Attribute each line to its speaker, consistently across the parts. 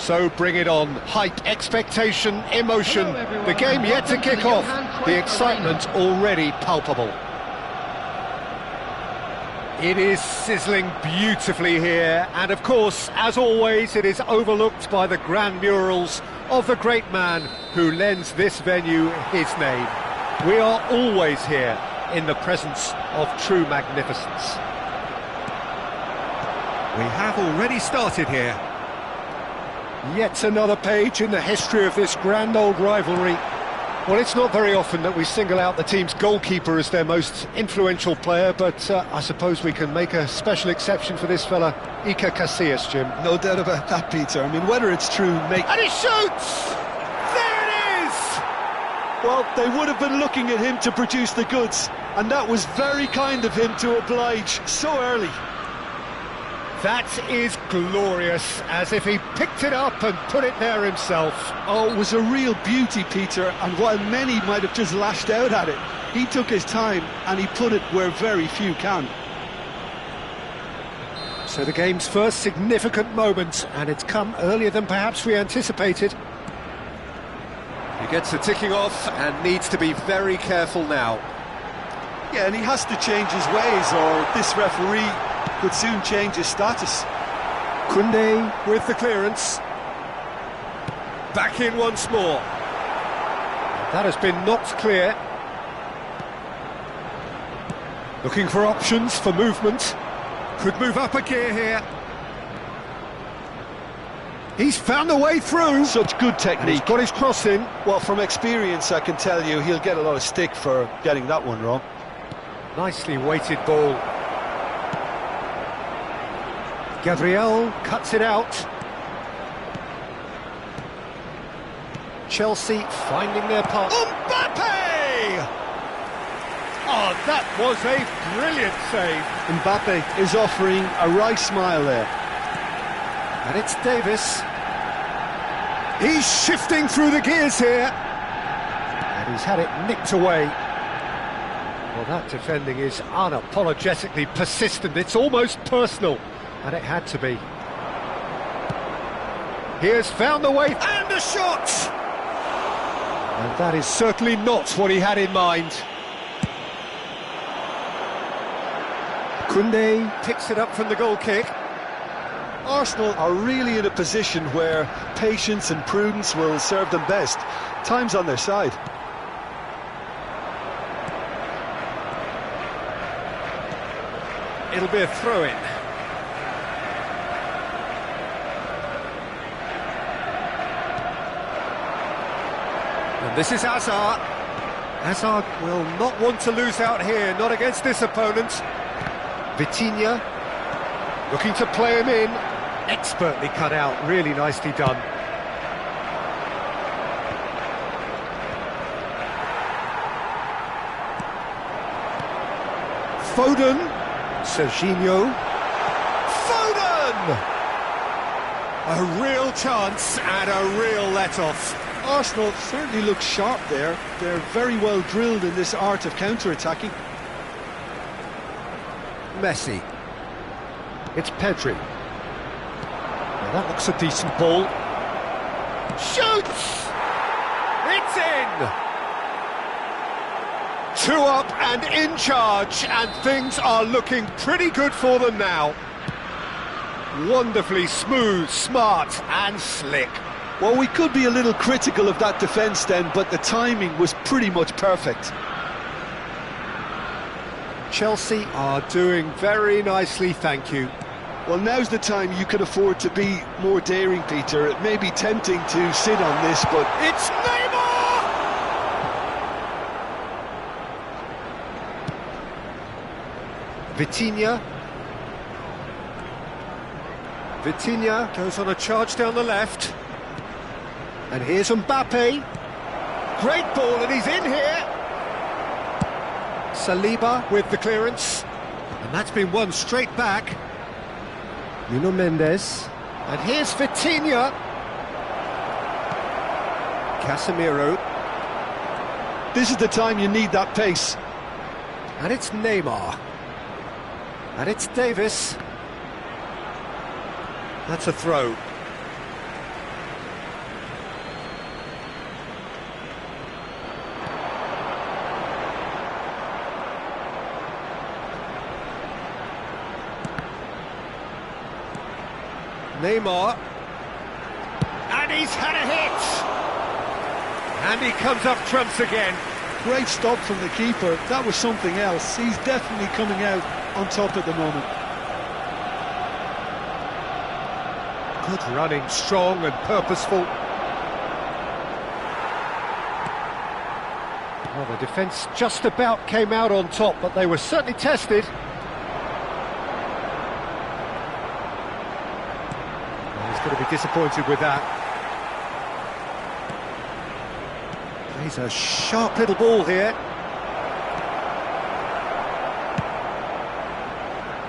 Speaker 1: So bring it on. Hype, expectation, emotion. The game yet to kick off. The excitement already palpable. It is sizzling beautifully here, and of course, as always, it is overlooked by the grand murals of the great man who lends this venue his name. We are always here in the presence of true magnificence. We have already started here. Yet another page in the history of this grand old rivalry. Well, it's not very often that we single out the team's goalkeeper as their most influential player, but I suppose we can make a special exception for this fella, Iker Casillas, Jim.
Speaker 2: No doubt about that, Peter. I mean, whether it's true,
Speaker 1: And he shoots! There it is!
Speaker 2: Well, they would have been looking at him to produce the goods, and that was very kind of him to oblige so early.
Speaker 1: That is glorious, as if he picked it up and put it there himself.
Speaker 2: Oh, it was a real beauty, Peter, and while many might have just lashed out at it, he took his time and he put it where very few can.
Speaker 1: So the game's first significant moment, and it's come earlier than perhaps we anticipated. He gets the ticking off and needs to be very careful now.
Speaker 2: Yeah, and he has to change his ways, or this referee could soon change his status.
Speaker 1: Koundé with the clearance. Back in once more. That has been knocked clear. Looking for options for movement. Could move up a gear here. He's found a way through.
Speaker 2: Such good technique.
Speaker 1: He's got his cross in.
Speaker 2: Well, from experience, I can tell you he'll get a lot of stick for getting that one wrong.
Speaker 1: Nicely weighted ball. Gabriel cuts it out. Chelsea finding their path. Mbappe! Oh, that was a brilliant save.
Speaker 2: Mbappe is offering a wry smile there.
Speaker 1: And it's Davis. He's shifting through the gears here. And he's had it nicked away. Well, that defending is unapologetically persistent. It's almost personal. And it had to be. He has found the way, and a shot! And that is certainly not what he had in mind. Koundé picks it up from the goal kick.
Speaker 2: Arsenal are really in a position where patience and prudence will serve them best. Time's on their side.
Speaker 1: It'll be a throw-in. And this is Hazard. Hazard will not want to lose out here, not against this opponent. Vitinha looking to play him in. Expertly cut out, really nicely done. Foden. Serginho. Foden! A real chance and a real let-off.
Speaker 2: Arsenal certainly look sharp there. They're very well drilled in this art of counter-attacking.
Speaker 1: Messi. It's Pedri. Now that looks a decent ball. Shoots! It's in! 2 up and in charge, and things are looking pretty good for them now. Wonderfully smooth, smart and slick.
Speaker 2: Well, we could be a little critical of that defence then, but the timing was pretty much perfect.
Speaker 1: Chelsea are doing very nicely, thank you.
Speaker 2: Well, now's the time you can afford to be more daring, Peter. It may be tempting to sit on this, but...
Speaker 1: It's Neymar! Vitinha. Vitinha goes on a charge down the left. And here's Mbappe. Great ball, and he's in here. Saliba with the clearance. And that's been won straight back. Nuno Mendes. And here's Vitinha. Casemiro.
Speaker 2: This is the time you need that pace.
Speaker 1: And it's Neymar. And it's Davis. That's a throw. Neymar. And he's had a hit! And he comes up trumps again.
Speaker 2: Great stop from the keeper. That was something else. He's definitely coming out on top at the moment.
Speaker 1: Good running, strong and purposeful. Well, the defence just about came out on top, but they were certainly tested. Well, he's going to be disappointed with that. Plays a sharp little ball here.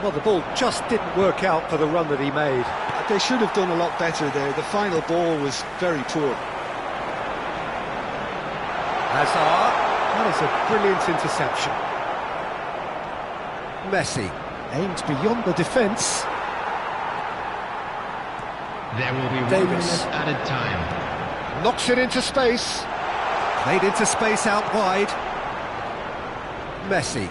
Speaker 1: Well, the ball just didn't work out for the run that he made.
Speaker 2: They should have done a lot better there. The final ball was very poor.
Speaker 1: Hazard, that is a brilliant interception. Messi aimed beyond the defence.
Speaker 3: There will be 1
Speaker 1: Davis.
Speaker 3: minute added time.
Speaker 1: Knocks it into space. Played into space out wide. Messi.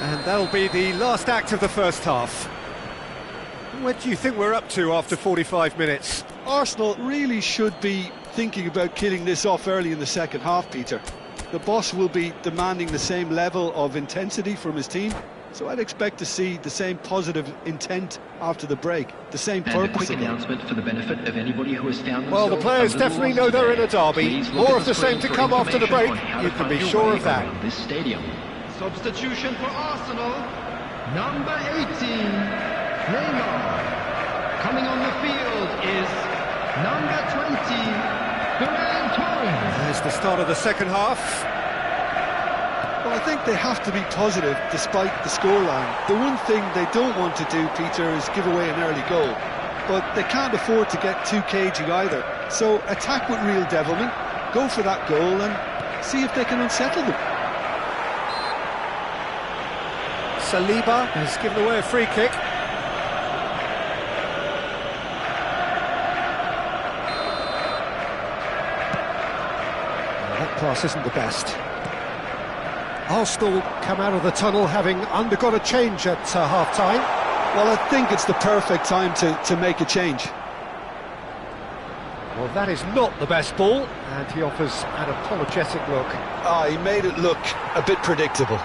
Speaker 1: And that'll be the last act of the first half. What do you think we're up to after 45 minutes?
Speaker 2: Arsenal really should be thinking about killing this off early in the second half, Peter. The boss will be demanding the same level of intensity from his team, so I'd expect to see the same positive intent after the break, the same
Speaker 3: And a
Speaker 2: purpose
Speaker 3: quick
Speaker 2: again.
Speaker 3: announcement for the benefit of anybody who has found
Speaker 1: Well, the
Speaker 3: themselves
Speaker 1: players
Speaker 3: a little
Speaker 1: definitely
Speaker 3: lost
Speaker 1: know they're in a
Speaker 3: today.
Speaker 1: derby.
Speaker 3: Please look
Speaker 1: More
Speaker 3: at
Speaker 1: of the same
Speaker 3: screen
Speaker 1: to
Speaker 3: for
Speaker 1: come after the break.
Speaker 3: information on how
Speaker 1: You
Speaker 3: to
Speaker 1: can be
Speaker 3: find your
Speaker 1: sure
Speaker 3: way
Speaker 1: of that.
Speaker 3: around this stadium.
Speaker 4: Substitution for Arsenal, number 18, Neymar. Coming on the field is number 20, Ferran Torres.
Speaker 1: There's the start of the second half.
Speaker 2: Well, I think they have to be positive despite the scoreline. The one thing they don't want to do, Peter, is give away an early goal. But they can't afford to get too cagey either. So attack with real devilment, go for that goal and see if they can unsettle them.
Speaker 1: Saliba has given away a free kick. That pass isn't the best. Arsenal come out of the tunnel having undergone a change at half-time.
Speaker 2: Well, I think it's the perfect time to make a change.
Speaker 1: Well, that is not the best ball, and he offers an apologetic look.
Speaker 2: He made it look a bit predictable.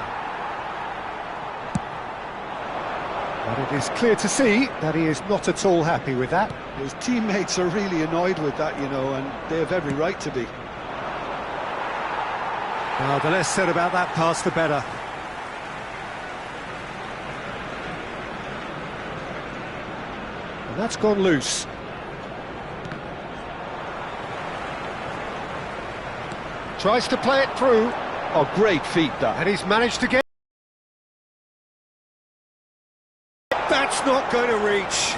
Speaker 1: But it is clear to see that he is not at all happy with that.
Speaker 2: His teammates are really annoyed with that, you know, and they have every right to be.
Speaker 1: Well, the less said about that pass, the better. And that's gone loose. Tries to play it through.
Speaker 2: Oh, great feat, that.
Speaker 1: And he's managed to get... That's not going to reach.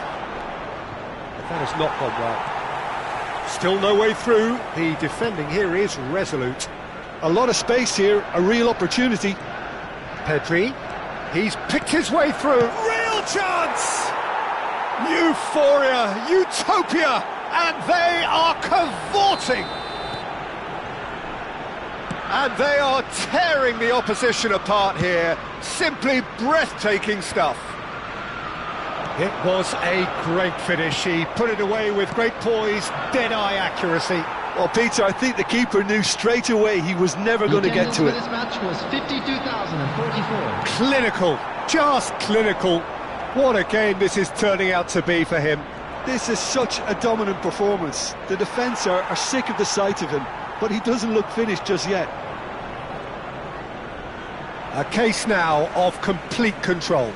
Speaker 1: But that has not gone well. Still no way through. The defending here is resolute.
Speaker 2: A lot of space here, a real opportunity.
Speaker 1: Pedri, he's picked his way through. Real chance! Euphoria, utopia, and they are cavorting. And they are tearing the opposition apart here. Simply breathtaking stuff. It was a great finish. He put it away with great poise, dead-eye accuracy.
Speaker 2: Well, Peter, I think the keeper knew straight away he was never going to get to it.
Speaker 4: This match was 52,044.
Speaker 1: Clinical, just clinical. What a game this is turning out to be for him.
Speaker 2: This is such a dominant performance. The defence are sick of the sight of him, but he doesn't look finished just yet.
Speaker 1: A case now of complete control.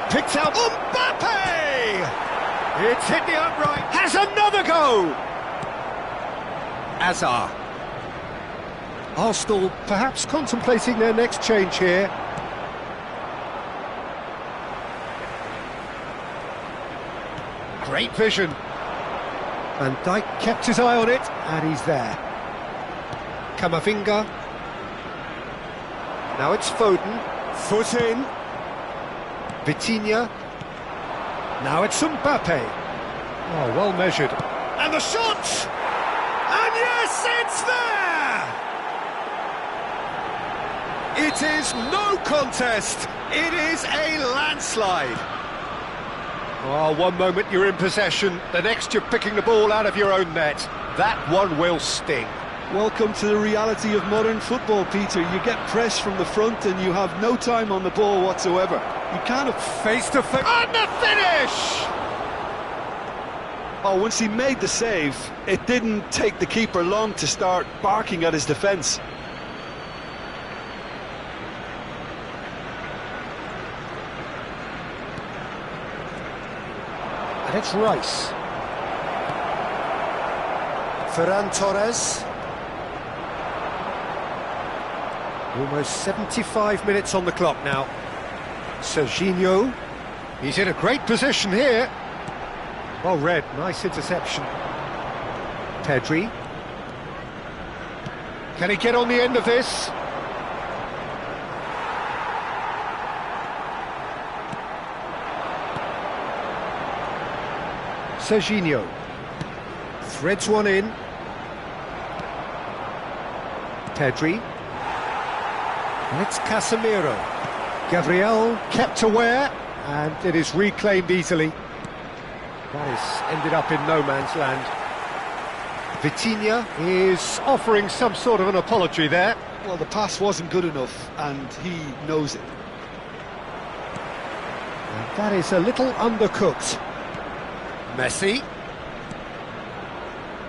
Speaker 1: Picked out Mbappe! It's hit the upright, has another go! Hazard. Arsenal perhaps contemplating their next change here. Great vision. Van Dijk kept his eye on it, and he's there. Camavinga. Now it's Foden. Foot in. Vitinha. Now it's Mbappe. Oh, well measured. And the shot! And yes, it's there! It is no contest. It is a landslide. Oh, one moment you're in possession, the next you're picking the ball out of your own net. That one will sting.
Speaker 2: Welcome to the reality of modern football, Peter. You get pressed from the front and you have no time on the ball whatsoever. You kind of
Speaker 1: face-to-face. And the finish!
Speaker 2: Oh, once he made the save, it didn't take the keeper long to start barking at his defence.
Speaker 1: And it's Rice. Ferran Torres. Almost 75 minutes on the clock now. Serginho. He's in a great position here. Well read, nice interception. Pedri. Can he get on the end of this? Serginho. Threads one in. Pedri. And it's Casemiro. Gabriel kept aware, and it is reclaimed easily. That has ended up in no man's land. Vitinha is offering some sort of an apology there.
Speaker 2: Well, the pass wasn't good enough, and he knows it.
Speaker 1: And that is a little undercooked. Messi.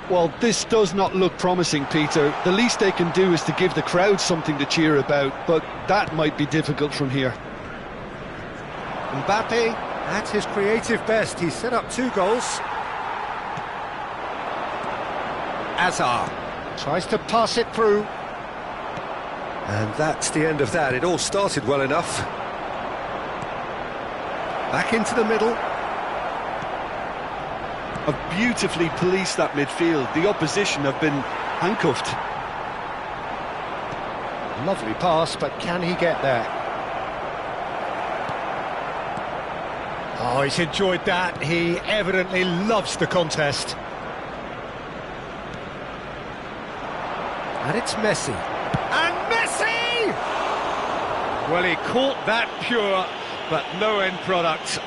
Speaker 2: Well, this does not look promising, Peter. The least they can do is to give the crowd something to cheer about, but that might be difficult from here.
Speaker 1: Mbappe, at his creative best, he's set up 2 goals. Azar tries to pass it through. And that's the end of that. It all started well enough. Back into the middle.
Speaker 2: Have beautifully policed that midfield. The opposition have been handcuffed.
Speaker 1: Lovely pass, but can he get there? Oh, he's enjoyed that. He evidently loves the contest. And it's Messi. And Messi! Well, he caught that pure, but no end product.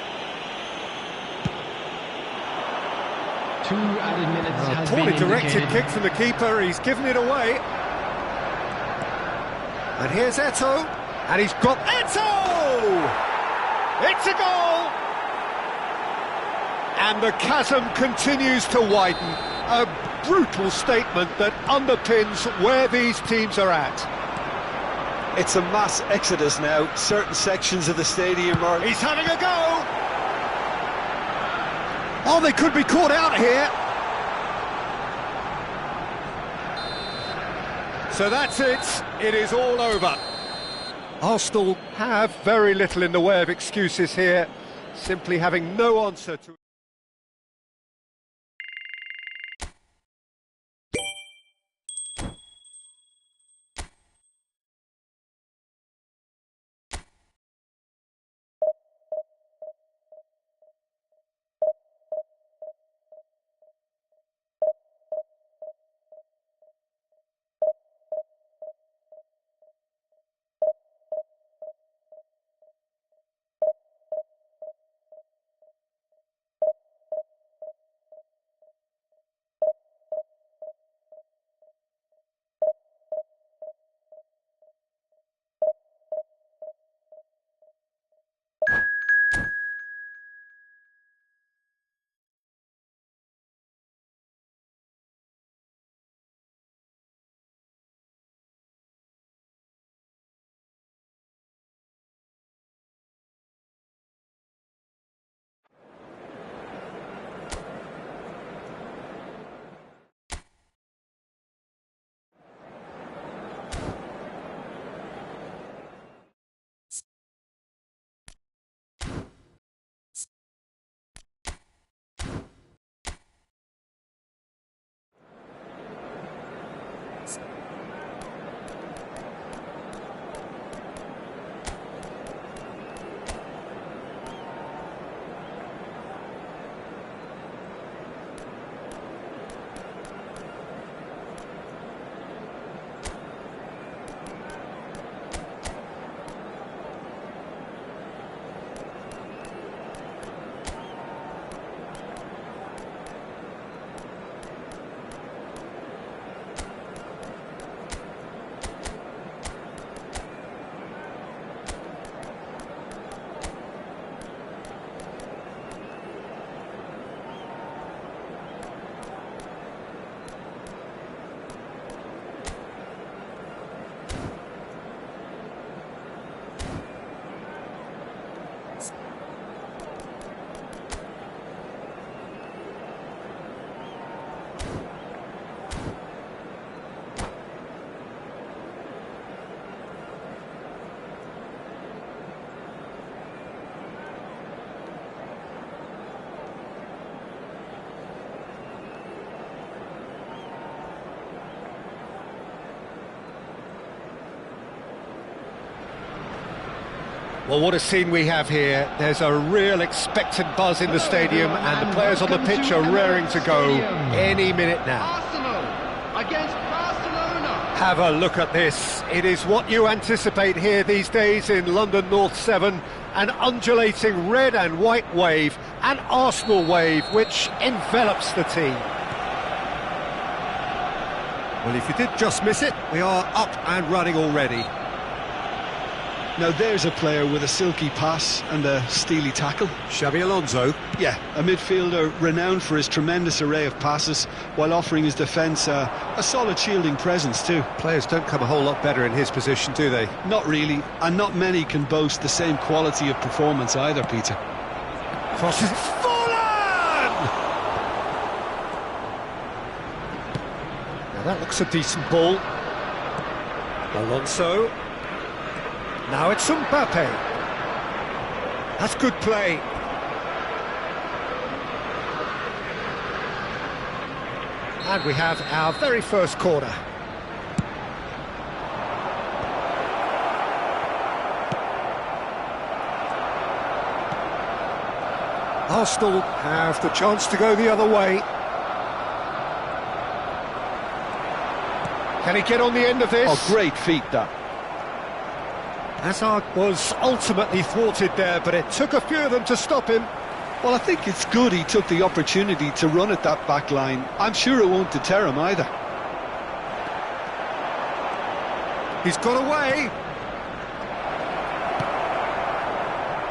Speaker 4: 2 added minutes has been
Speaker 1: Poorly directed
Speaker 4: indicated.
Speaker 1: kick from the keeper, he's given it away. And here's Eto'o, and he's got Eto'o! It's a goal! And the chasm continues to widen. A brutal statement that underpins where these teams are at.
Speaker 2: It's a mass exodus now. Certain sections of the stadium are...
Speaker 1: He's having a go! Oh, they could be caught out here. So that's it. It is all over. Arsenal have very little in the way of excuses here, simply having no answer to... Well, what a scene we have here. There's a real expectant buzz in the stadium, and the players on the pitch are raring to go any minute now.
Speaker 4: Arsenal against Barcelona.
Speaker 1: Have a look at this. It is what you anticipate here these days in London North 7. An undulating red and white wave, an Arsenal wave, which envelops the team. Well, if you did just miss it, we are up and running already.
Speaker 2: Now there's a player with a silky pass and a steely tackle.
Speaker 1: Xabi Alonso.
Speaker 2: Yeah, a midfielder renowned for his tremendous array of passes, while offering his defence a solid shielding presence too.
Speaker 1: Players don't come a whole lot better in his position, do they?
Speaker 2: Not really, and not many can boast the same quality of performance either, Peter.
Speaker 1: Crosses it. Fallen! Now that looks a decent ball. Alonso. Now it's Mbappe. That's good play. And we have our very first corner. Arsenal have the chance to go the other way. Can he get on the end of this?
Speaker 2: Oh, great feat that.
Speaker 1: Hazard was ultimately thwarted there, but it took a few of them to stop him.
Speaker 2: Well, I think it's good he took the opportunity to run at that back line. I'm sure it won't deter him either.
Speaker 1: He's got away.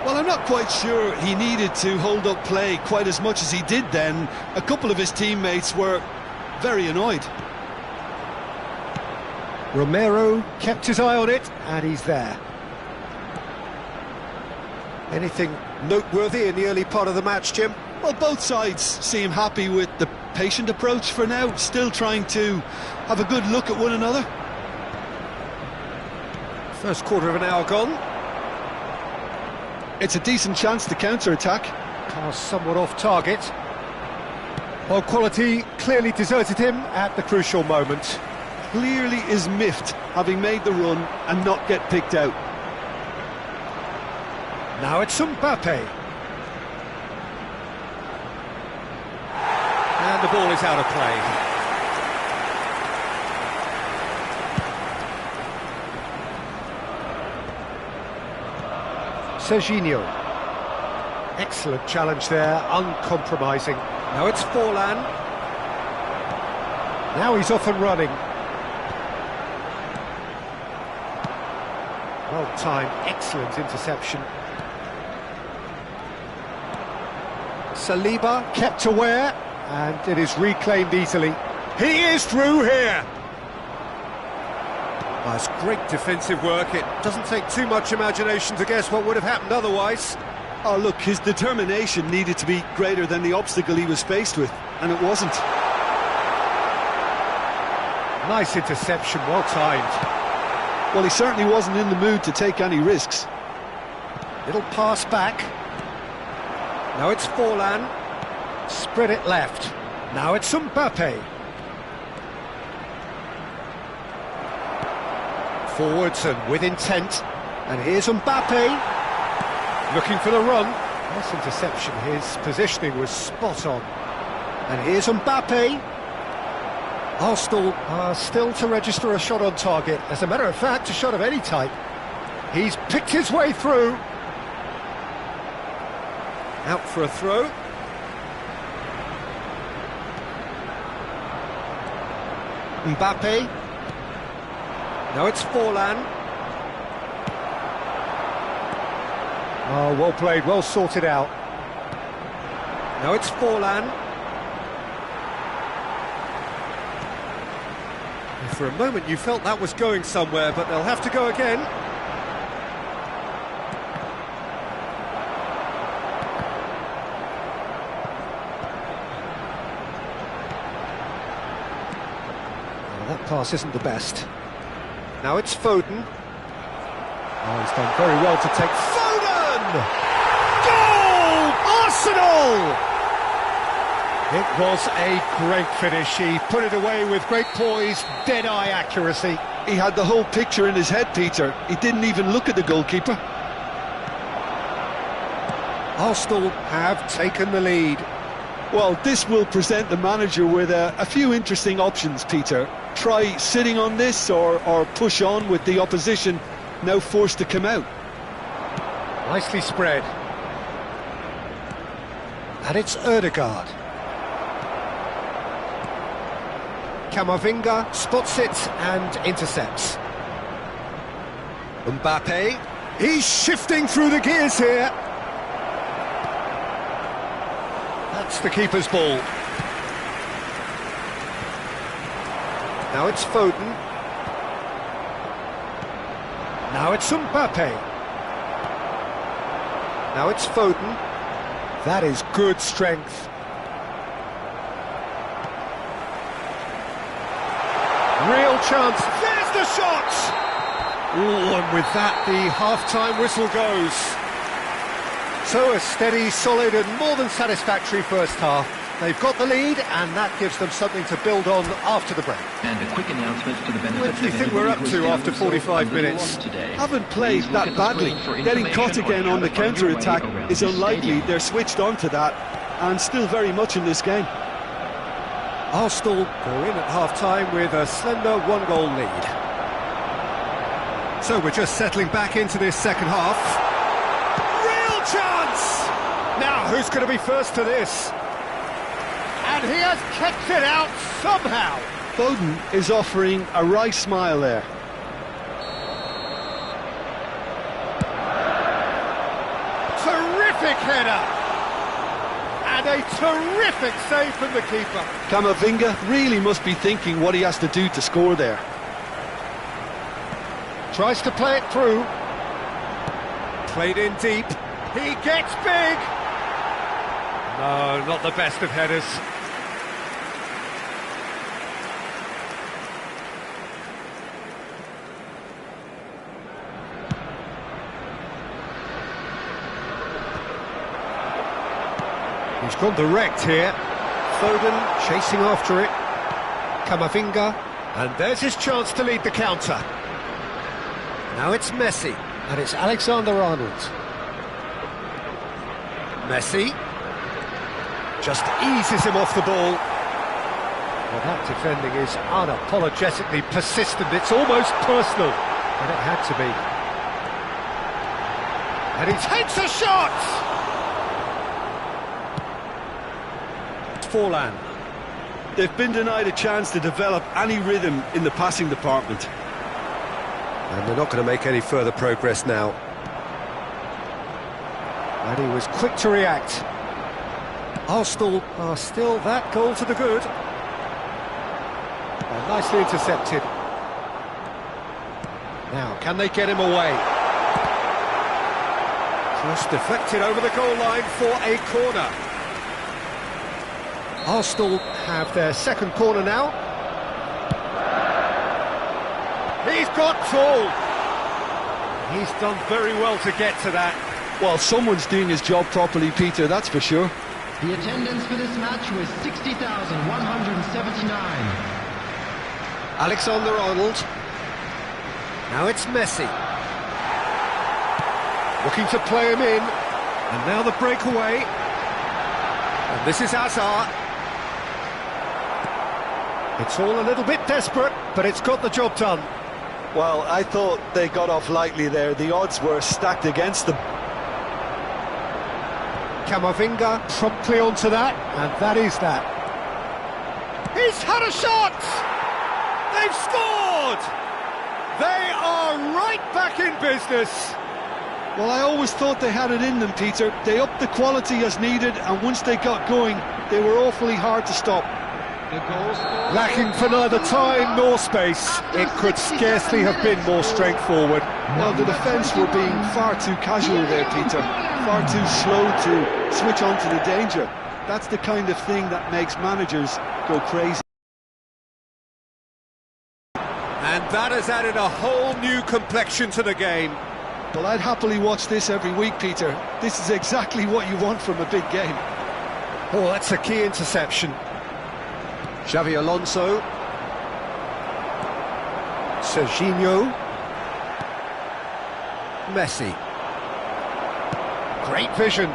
Speaker 2: Well, I'm not quite sure he needed to hold up play quite as much as he did then. A couple of his teammates were very annoyed.
Speaker 1: Romero kept his eye on it, and he's there. Anything noteworthy in the early part of the match, Jim?
Speaker 2: Well, both sides seem happy with the patient approach for now, still trying to have a good look at one another.
Speaker 1: First quarter of an hour gone.
Speaker 2: It's a decent chance to counter-attack.
Speaker 1: Pass somewhat off target. Well, quality clearly deserted him at the crucial moment.
Speaker 2: Clearly is miffed, having made the run and not get picked out.
Speaker 1: Now it's Mbappe. And the ball is out of play. Serginho. Excellent challenge there, uncompromising. Now it's Forlan. Now he's off and running. Well timed, excellent interception. Saliba kept aware, and it is reclaimed easily. He is through here! That's great defensive work. It doesn't take too much imagination to guess what would have happened otherwise.
Speaker 2: Oh, look, his determination needed to be greater than the obstacle he was faced with, and it wasn't.
Speaker 1: Nice interception, well timed.
Speaker 2: Well, he certainly wasn't in the mood to take any risks.
Speaker 1: Little pass back. Now it's Forlan. Spread it left. Now it's Mbappe. Forwards and with intent. And here's Mbappe. Looking for the run. Nice interception. His positioning was spot on. And here's Mbappe. Arsenal are still to register a shot on target. As a matter of fact, a shot of any type. He's picked his way through. Out for a throw. Mbappe. Now it's Forlan. Oh, well played, well sorted out. Now it's Forlan. And for a moment you felt that was going somewhere, but they'll have to go again. That pass isn't the best. Now it's Foden. Oh, he's done very well to take... Foden! Goal! Arsenal! It was a great finish. He put it away with great poise, dead-eye accuracy.
Speaker 2: He had the whole picture in his head, Peter. He didn't even look at the goalkeeper.
Speaker 1: Arsenal have taken the lead.
Speaker 2: Well, this will present the manager with a few interesting options, Peter. Try sitting on this or push on with the opposition now forced to come out.
Speaker 1: Nicely spread. And it's Ødegaard. Camavinga spots it and intercepts. Mbappe, he's shifting through the gears here. That's the keeper's ball. Now it's Foden. Now it's Mbappe. Now it's Foden. That is good strength. Real chance. There's the shot! Ooh, and with that, the half-time whistle goes. So a steady, solid and more than satisfactory first half. They've got the lead, and that gives them something to build on after the break.
Speaker 3: And a quick announcement to the benefit
Speaker 1: What do you think we're up to after 45 minutes?
Speaker 2: Haven't played that badly. Getting caught again on the counter-attack is unlikely. They're switched on to that, and still very much in this game.
Speaker 1: Arsenal go in at half-time with a slender one-goal lead. So we're just settling back into this second half. Real chance! Now, who's going to be first to this? And he has kept it out somehow.
Speaker 2: Foden is offering a wry smile there.
Speaker 1: Terrific header! And a terrific save from the keeper.
Speaker 2: Camavinga really must be thinking what he has to do to score there.
Speaker 1: Tries to play it through. Played in deep. He gets big! No, not the best of headers. He's gone direct here. Foden chasing after it. Camavinga. And there's his chance to lead the counter. Now it's Messi. And it's Alexander-Arnold. Messi. Just eases him off the ball. Well, that defending is unapologetically persistent. It's almost personal. And it had to be. And he takes a shot! Forlan.
Speaker 2: They've been denied a chance to develop any rhythm in the passing department.
Speaker 1: And they're not going to make any further progress now. And he was quick to react. Arsenal are still that goal to the good. Well, nicely intercepted. Now, can they get him away? Just deflected over the goal line for a corner. Arsenal have their second corner now. He's got tall. He's done very well to get to that.
Speaker 2: Well, someone's doing his job properly, Peter, that's for sure.
Speaker 4: The attendance for this match was 60,179.
Speaker 1: Alexander-Arnold. Now it's Messi. Looking to play him in. And now the breakaway. And this is Hazard. It's all a little bit desperate, but it's got the job done.
Speaker 2: Well, I thought they got off lightly there. The odds were stacked against them.
Speaker 1: Camavinga promptly onto that, and that is that. He's had a shot! They've scored! They are right back in business.
Speaker 2: Well, I always thought they had it in them, Peter. They upped the quality as needed, and once they got going, they were awfully hard to stop.
Speaker 1: Lacking for neither time nor space, it could scarcely have been more straightforward.
Speaker 2: Well, the defence were being far too casual there, Peter. Far too slow to switch on to the danger. That's the kind of thing that makes managers go crazy.
Speaker 1: And that has added a whole new complexion to the game.
Speaker 2: Well, I'd happily watch this every week, Peter. This is exactly what you want from a big game.
Speaker 1: Oh, that's a key interception. Xavi Alonso. Serginho. Messi. Great vision.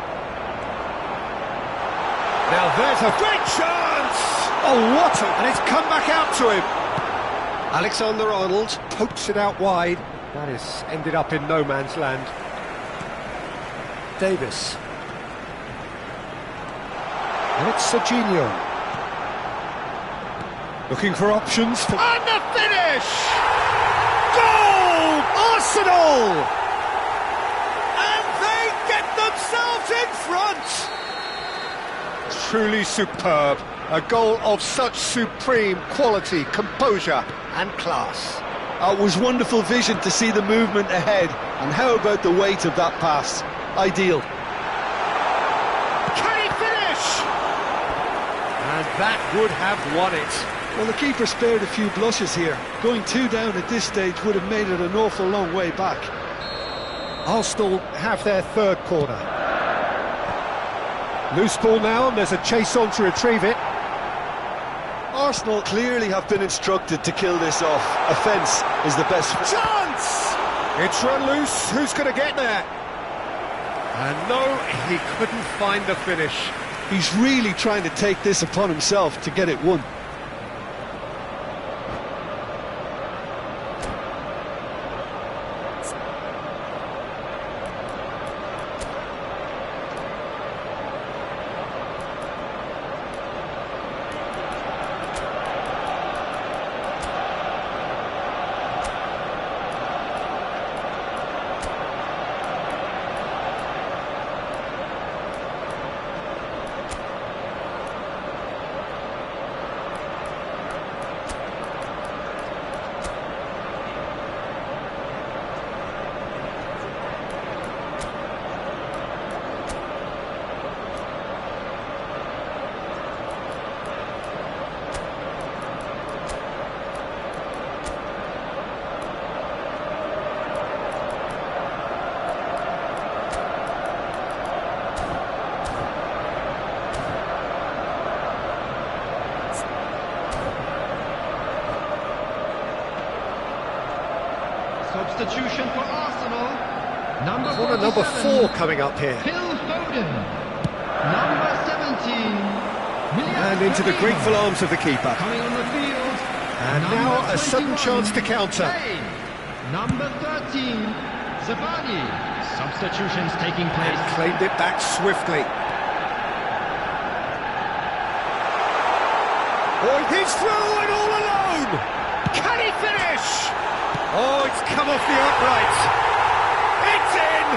Speaker 1: Now there's a great chance! Oh, what a... And it's come back out to him. Alexander-Arnold pokes it out wide. That is ended up in no man's land. Davis. And it's Serginho. Looking for options for... And the finish! Goal! Arsenal! And they get themselves in front! Truly superb. A goal of such supreme quality, composure and class.
Speaker 2: It was wonderful vision to see the movement ahead. And how about the weight of that pass? Ideal.
Speaker 1: Can he finish? And that would have won it.
Speaker 2: Well, the keeper spared a few blushes here. Going 2 down at this stage would have made it an awful long way back.
Speaker 1: Arsenal have their third corner. Loose ball now, and there's a chase on to retrieve it.
Speaker 2: Arsenal clearly have been instructed to kill this off. A fence is the best...
Speaker 1: Chance! It's run loose. Who's going to get there? And no, he couldn't find the finish.
Speaker 2: He's really trying to take this upon himself to get it won.
Speaker 4: Substitution for Arsenal.
Speaker 1: Corner number 4 coming up here.
Speaker 4: Phil Foden. Number 17.
Speaker 1: And into the grateful arms of the keeper.
Speaker 4: Coming on the field.
Speaker 1: And now a sudden chance to counter.
Speaker 4: Number 13. Zabani. Substitutions taking place.
Speaker 1: Claimed it back swiftly. Oh, he's through and all alone! Can he finish? Oh, it's come off the upright. It's in!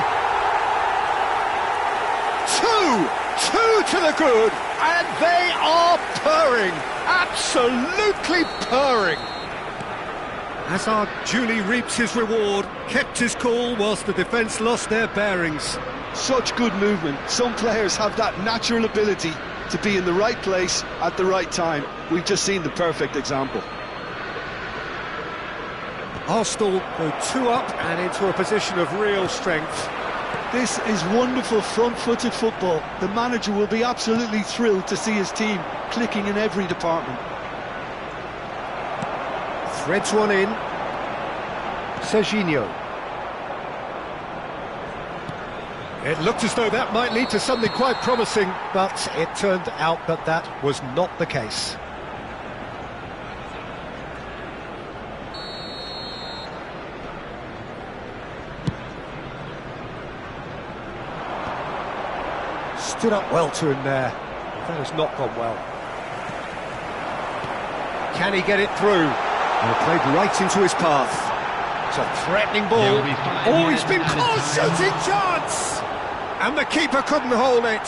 Speaker 1: 2 to the good, and they are purring. Absolutely purring. Hazard duly reaps his reward, kept his cool whilst the defence lost their bearings.
Speaker 2: Such good movement. Some players have that natural ability to be in the right place at the right time. We've just seen the perfect example.
Speaker 1: Arsenal go 2 up and into a position of real strength.
Speaker 2: This is wonderful front-footed football. The manager will be absolutely thrilled to see his team clicking in every department.
Speaker 1: Threads one in. Serginho. It looked as though that might lead to something quite promising, but it turned out that that was not the case. Stood up well to him there. That has not gone well. Can he get it through? Well, played right into his path. It's a threatening ball. Oh, he's been close, shooting chance! And the keeper couldn't hold it.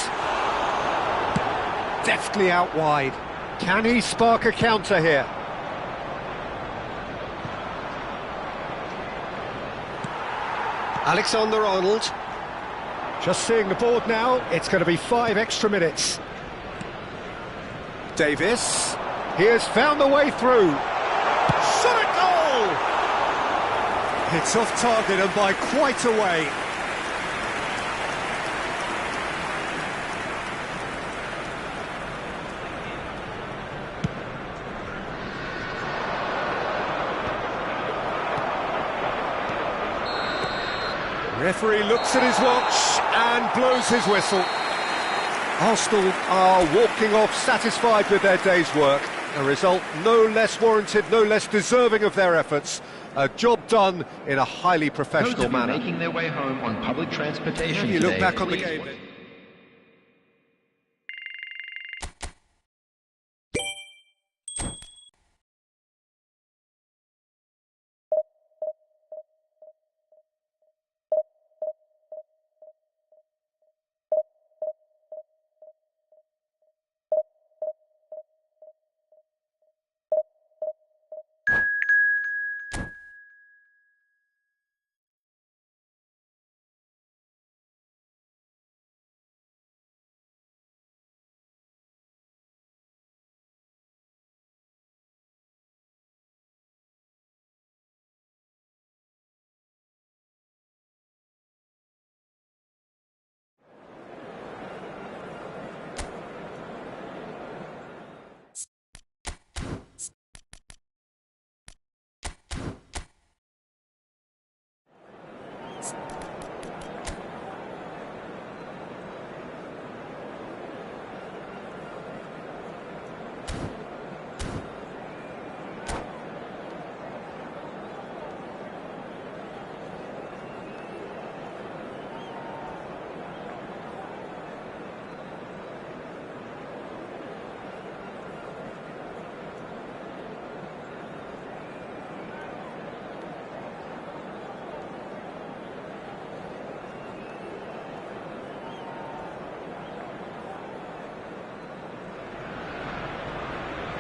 Speaker 1: Deftly out wide. Can he spark a counter here? Alexander-Arnold. Just seeing the board now, it's going to be 5 extra minutes. Davis. He has found the way through. Shot at goal! It's off target and by quite a way. Referee looks at his watch and blows his whistle. Arsenal are walking off satisfied with their day's work. A result no less warranted, no less deserving of their efforts. A job done in a highly professional manner.
Speaker 3: Making their way home on public transportation
Speaker 1: You look
Speaker 3: today,
Speaker 1: back on the
Speaker 3: please
Speaker 1: game.
Speaker 3: wait.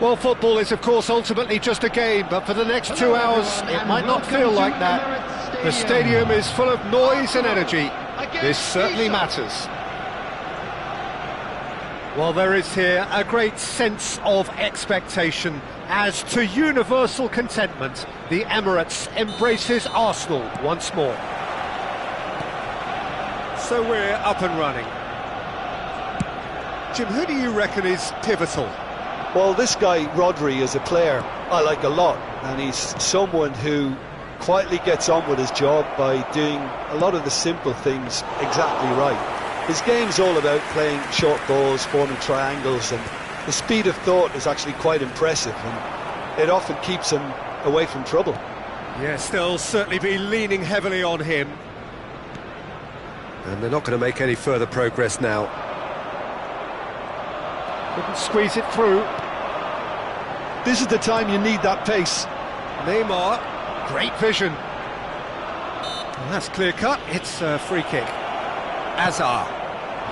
Speaker 1: Well, football is, of course, ultimately just a game, but for the next 2 hours, it might not feel like that. The stadium is full of noise and energy. This certainly matters. Well, there is here a great sense of expectation. As to universal contentment, the Emirates embraces Arsenal once more. So we're up and running. Jim, who do you reckon is pivotal?
Speaker 2: Well, this guy, Rodri, is a player I like a lot, and he's someone who quietly gets on with his job by doing a lot of the simple things exactly right. His game's all about playing short balls, forming triangles, and the speed of thought is actually quite impressive, and it often keeps him away from trouble.
Speaker 1: Yes, they'll certainly be leaning heavily on him. And they're not going to make any further progress now. Couldn't squeeze it through.
Speaker 2: This is the time you need that pace.
Speaker 1: Neymar, great vision. And that's clear cut, it's a free kick. Azar,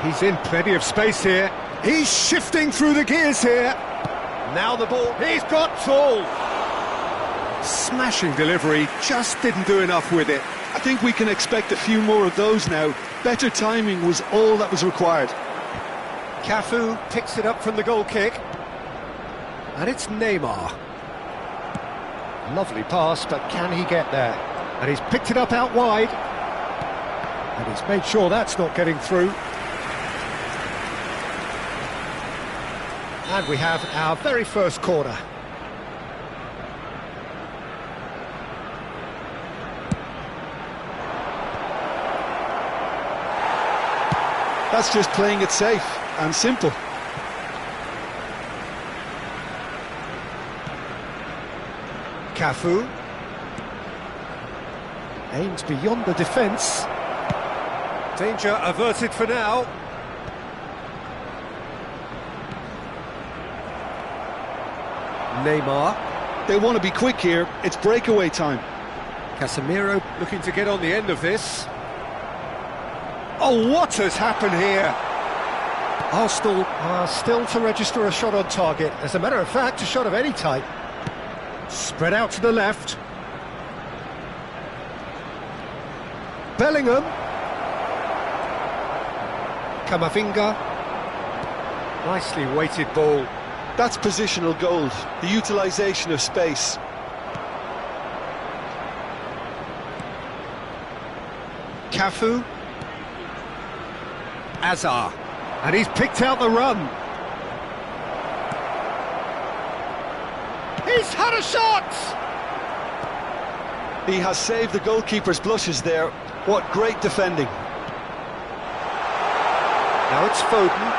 Speaker 1: he's in plenty of space here. He's shifting through the gears here. Now the ball, he's got tall. Smashing delivery, just didn't do enough with it.
Speaker 2: I think we can expect a few more of those now. Better timing was all that was required.
Speaker 1: Cafu picks it up from the goal kick. And it's Neymar. Lovely pass, but can he get there? And he's picked it up out wide. And he's made sure that's not getting through. And we have our very first corner.
Speaker 2: That's just playing it safe and simple.
Speaker 1: Cafu aims beyond the defence. Danger averted for now. Neymar.
Speaker 2: They want to be quick here. It's breakaway time.
Speaker 1: Casemiro looking to get on the end of this. Oh, what has happened here? Arsenal are still to register a shot on target. As a matter of fact, a shot of any type. Spread out to the left. Bellingham. Camavinga. Nicely weighted ball.
Speaker 2: That's positional gold, the utilisation of space.
Speaker 1: Cafu. Azar. And he's picked out the run. He's had a shot!
Speaker 2: He has saved the goalkeeper's blushes there. What great defending.
Speaker 1: Now it's Foden.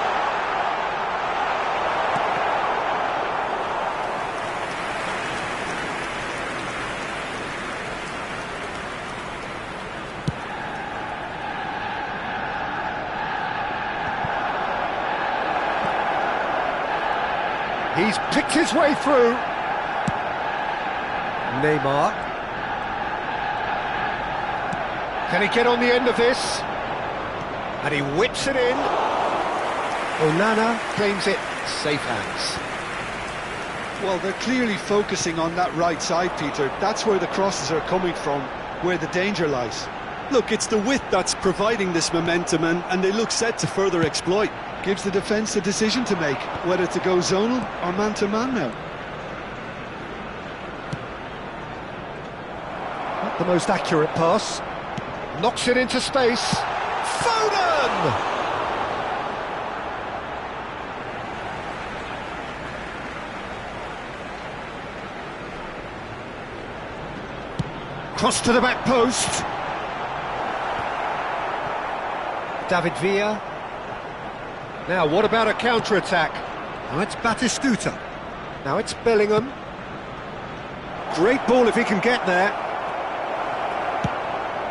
Speaker 1: He's picked his way through. Neymar. Can he get on the end of this? And he whips it in. Onana claims it. Safe hands.
Speaker 2: Well, they're clearly focusing on that right side, Peter. That's where the crosses are coming from, where the danger lies. Look, it's the width that's providing this momentum, and they look set to further exploit. Gives the defence a decision to make, whether to go zonal or man-to-man now.
Speaker 1: Not the most accurate pass. Knocks it into space. Foden! Cross to the back post. David Villa. Now, what about a counter-attack? Now it's Batistuta. Now it's Bellingham. Great ball if he can get there.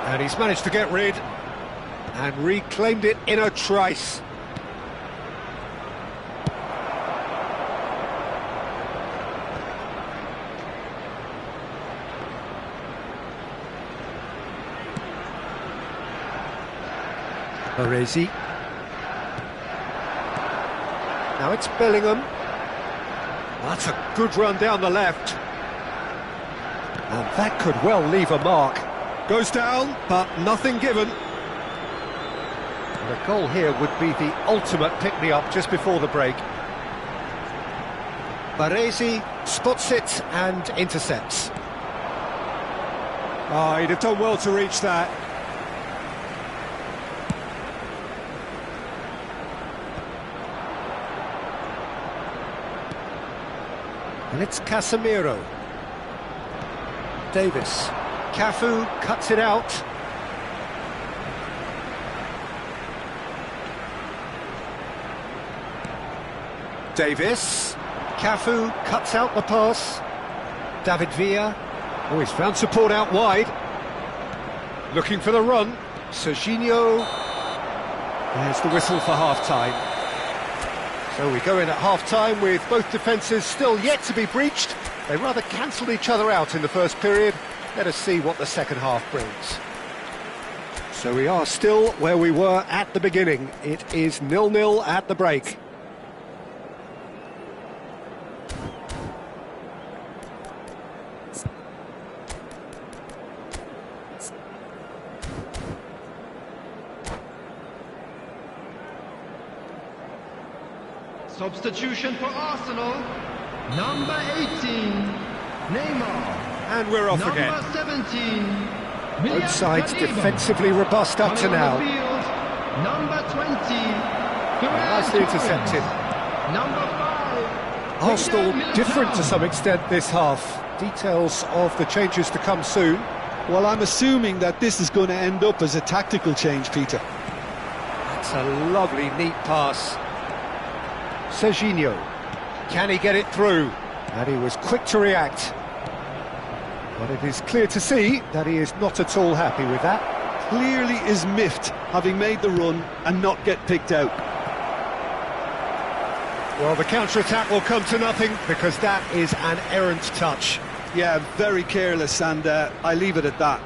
Speaker 1: And he's managed to get rid and reclaimed it in a trice. Baresi. Now it's Bellingham. That's a good run down the left. And that could well leave a mark. Goes down, but nothing given. And a goal here would be the ultimate pick-me-up just before the break. Baresi spots it and intercepts. Oh, he'd have done well to reach that. And it's Casemiro. Davis. Cafu cuts it out. Davis. Cafu cuts out the pass. David Villa. Oh, he's found support out wide. Looking for the run. Serginho. There's the whistle for half-time. So we go in at half-time with both defences still yet to be breached. They rather cancelled each other out in the first period. Let us see what the second half brings. So we are still where we were at the beginning. It is 0-0 at the break.
Speaker 4: Substitution for Arsenal, number 18, Neymar.
Speaker 1: And we're off again.
Speaker 4: Number 17,
Speaker 1: Both sides defensively robust up to now.
Speaker 4: Number 20,
Speaker 1: Nicely intercepted.
Speaker 4: Number 5,
Speaker 1: Arsenal different to some extent this half. Details of the changes to come soon.
Speaker 2: Well, I'm assuming that this is going to end up as a tactical change, Peter.
Speaker 1: That's a lovely, neat pass. Serginho. Can he get it through? And he was quick to react. But it is clear to see that he is not at all happy with that.
Speaker 2: Clearly is miffed, having made the run and not get picked out.
Speaker 1: Well, the counter-attack will come to nothing because that is an errant touch.
Speaker 2: Yeah, very careless, and I leave it at that.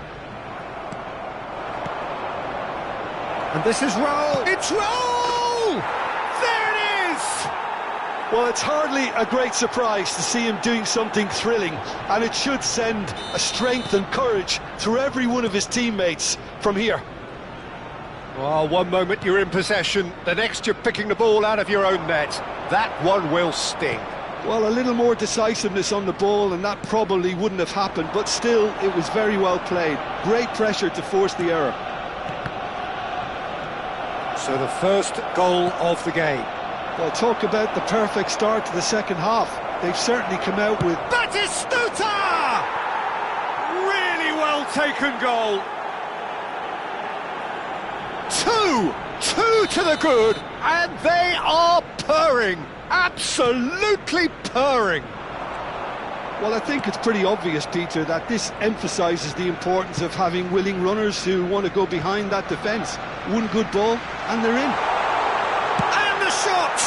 Speaker 1: And this is Raul. It's Raul! There it is!
Speaker 2: Well, it's hardly a great surprise to see him doing something thrilling, and it should send a strength and courage through every one of his teammates from here.
Speaker 1: Well, one moment you're in possession, the next you're picking the ball out of your own net. That one will sting.
Speaker 2: Well, a little more decisiveness on the ball, and that probably wouldn't have happened, but still, it was very well played. Great pressure to force the error.
Speaker 1: So the first goal of the game.
Speaker 2: Well, talk about the perfect start to the second half. They've certainly come out with...
Speaker 1: Batistuta! Really well taken goal. Two to the good, and they are purring. Absolutely purring.
Speaker 2: Well, I think it's pretty obvious, Peter, that this emphasises the importance of having willing runners who want to go behind that defence. One good ball, and they're in.
Speaker 1: And the shot!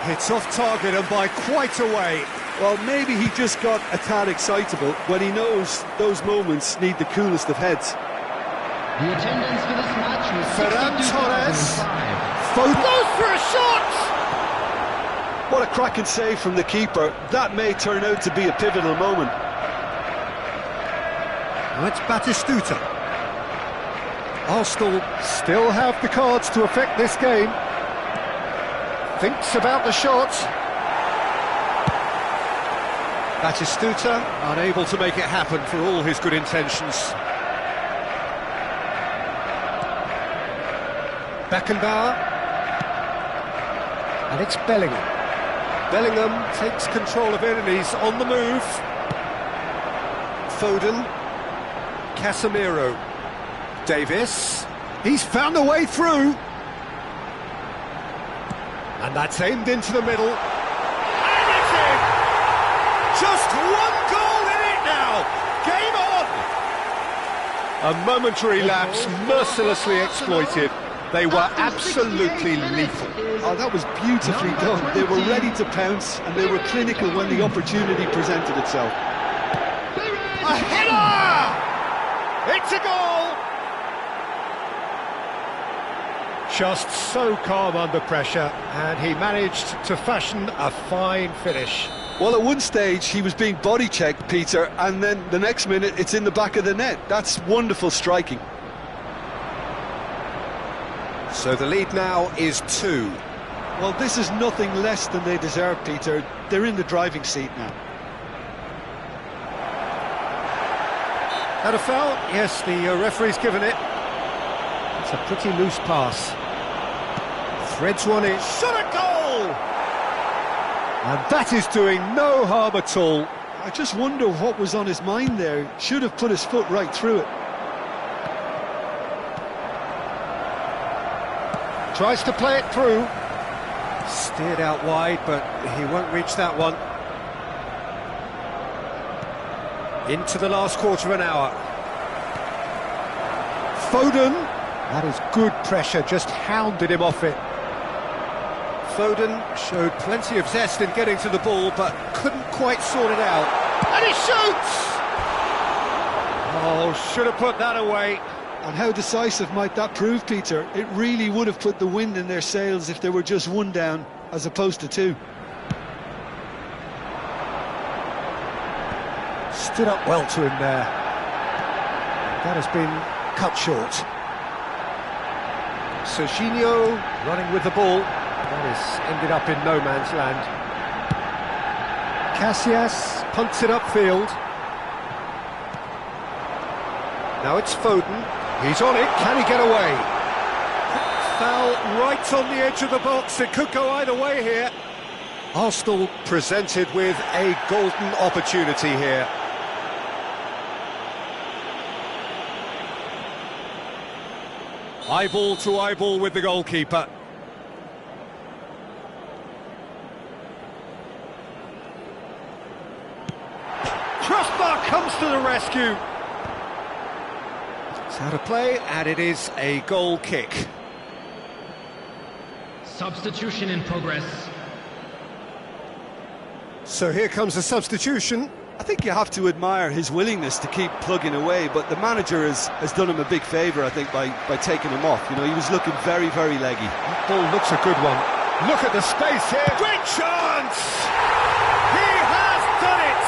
Speaker 1: It's off target and by quite a way.
Speaker 2: Well, maybe he just got a tad excitable when he knows those moments need the coolest of heads.
Speaker 4: The attendance for this match was
Speaker 1: Ferran Torres.
Speaker 4: 62,005.
Speaker 1: Foden goes for a shot!
Speaker 2: What a cracking save from the keeper. That may turn out to be a pivotal moment.
Speaker 1: That's Batistuta. Arsenal still have the cards to affect this game. Thinks about the shot. Batistuta unable to make it happen for all his good intentions. Beckenbauer. And it's Bellingham. Bellingham takes control of it and he's on the move. Foden. Casemiro. Davis. He's found a way through. And that's aimed into the middle. And it's in! Just one goal in it now! Game on! A momentary lapse mercilessly exploited. They were absolutely lethal.
Speaker 2: Oh, that was beautifully done. They were ready to pounce and they were clinical when the opportunity presented itself.
Speaker 1: A header! It's a goal! Just so calm under pressure, and he managed to fashion a fine finish.
Speaker 2: Well, at one stage he was being body checked, Peter, and then the next minute it's in the back of the net. That's wonderful striking.
Speaker 1: So the lead now is 2.
Speaker 2: Well, this is nothing less than they deserve, Peter. They're in the driving seat now.
Speaker 1: Had a foul? Yes, the referee's given it. It's a pretty loose pass. Threads one in. Shot a goal! And that is doing no harm at all.
Speaker 2: I just wonder what was on his mind there. Should have put his foot right through it.
Speaker 1: Tries to play it through. Steered out wide, but he won't reach that one. Into the last quarter of an hour. Foden. That is good pressure, just hounded him off it. Foden showed plenty of zest in getting to the ball, but couldn't quite sort it out. And he shoots! Oh, should have put that away.
Speaker 2: And how decisive might that prove, Peter? It really would have put the wind in their sails if they were just one down, as opposed to 2.
Speaker 1: Stood up well to him there. That has been cut short. Serginho running with the ball. That has ended up in no man's land. Casillas punts it upfield. Now it's Foden. He's on it. Can he get away? Foul right on the edge of the box. It could go either way here. Arsenal presented with a golden opportunity here. Eyeball to eyeball with the goalkeeper. Crossbar comes to the rescue. It's out of play, and it is a goal kick.
Speaker 4: Substitution in progress.
Speaker 1: So here comes a substitution.
Speaker 2: I think you have to admire his willingness to keep plugging away, but the manager has done him a big favour, I think, by taking him off. You know, he was looking very, very leggy.
Speaker 1: That ball looks a good one. Look at the space here. Great chance! He has done it!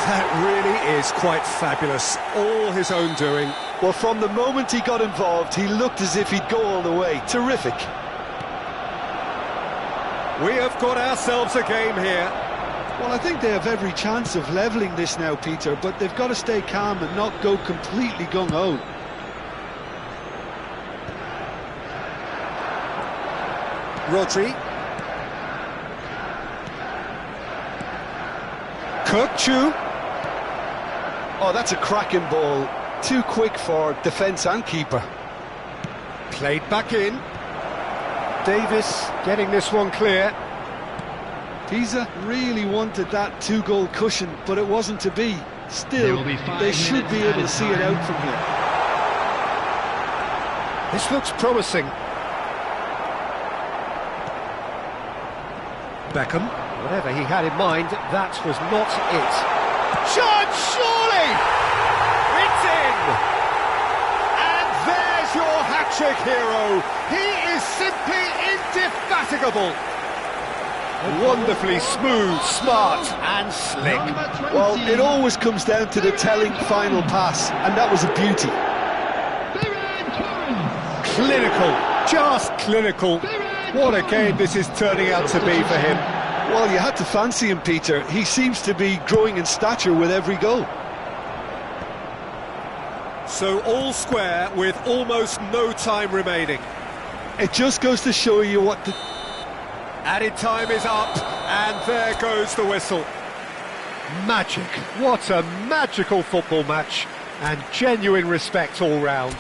Speaker 1: That really is quite fabulous. All his own doing.
Speaker 2: Well, from the moment he got involved, he looked as if he'd go all the way. Terrific.
Speaker 1: We have got ourselves a game here.
Speaker 2: Well, I think they have every chance of levelling this now, Peter, but they've got to stay calm and not go completely gung-ho.
Speaker 1: Rodri. Kirkchu.
Speaker 2: Oh, that's a cracking ball. Too quick for defence and keeper.
Speaker 1: Played back in. Davis getting this one clear.
Speaker 2: Pisa really wanted that 2-goal cushion, but it wasn't to be. Still, they should be able to see it out from here.
Speaker 1: This looks promising. Beckham. Whatever he had in mind, that was not it. Shot, surely! It's in! And there's your hat-trick hero. He is simply indefatigable. Wonderfully smooth, smart and slick.
Speaker 2: Well, it always comes down to the telling final pass, and that was a beauty.
Speaker 1: Clinical, just clinical. What a game this is turning out to be for him.
Speaker 2: Well, you had to fancy him, Peter. He seems to be growing in stature with every goal.
Speaker 1: So all square with almost no time remaining.
Speaker 2: It just goes to show you what the...
Speaker 1: Added time is up, and there goes the whistle. Magic. What a magical football match, and genuine respect all round.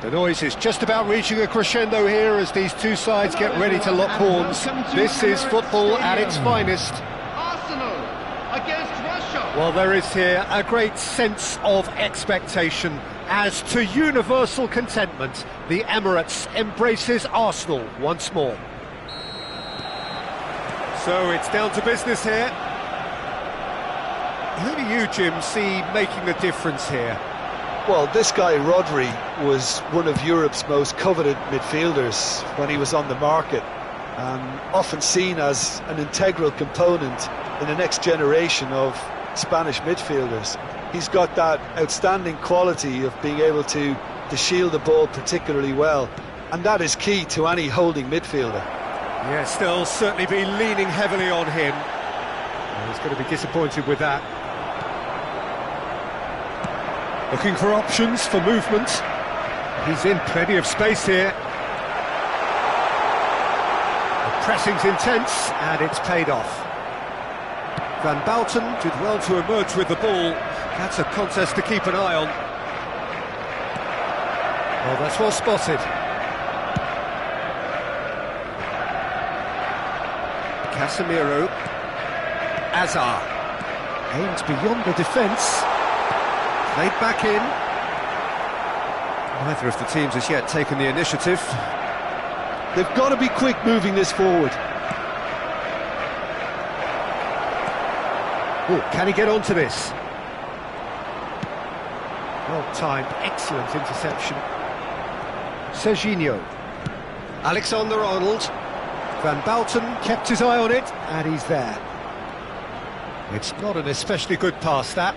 Speaker 1: The noise is just about reaching a crescendo here as these two sides get ready to lock horns. This is football at its finest.
Speaker 4: Arsenal against Russia.
Speaker 1: Well, there is here a great sense of expectation as to universal contentment. The Emirates embraces Arsenal once more. So it's down to business here. Who do you, Jim, see making a difference here?
Speaker 2: Well, this guy, Rodri, was one of Europe's most coveted midfielders when he was on the market. Often seen as an integral component in the next generation of Spanish midfielders. He's got that outstanding quality of being able to shield the ball particularly well, and that is key to any holding midfielder.
Speaker 1: Yes, they'll certainly be leaning heavily on him. He's going to be disappointed with that. Looking for options for movement. He's in plenty of space here. The pressing's intense, and it's paid off. Van Bouten did well to emerge with the ball. That's a contest to keep an eye on. Well, that's well spotted. Casemiro. Azar. Aims beyond the defence. Played back in. Neither of the teams has yet taken the initiative.
Speaker 2: They've got to be quick moving this forward.
Speaker 1: Oh, can he get onto this? Well timed, excellent interception. Serginho. Alexander-Arnold. Van Bouten kept his eye on it, and he's there. It's not an especially good pass, that.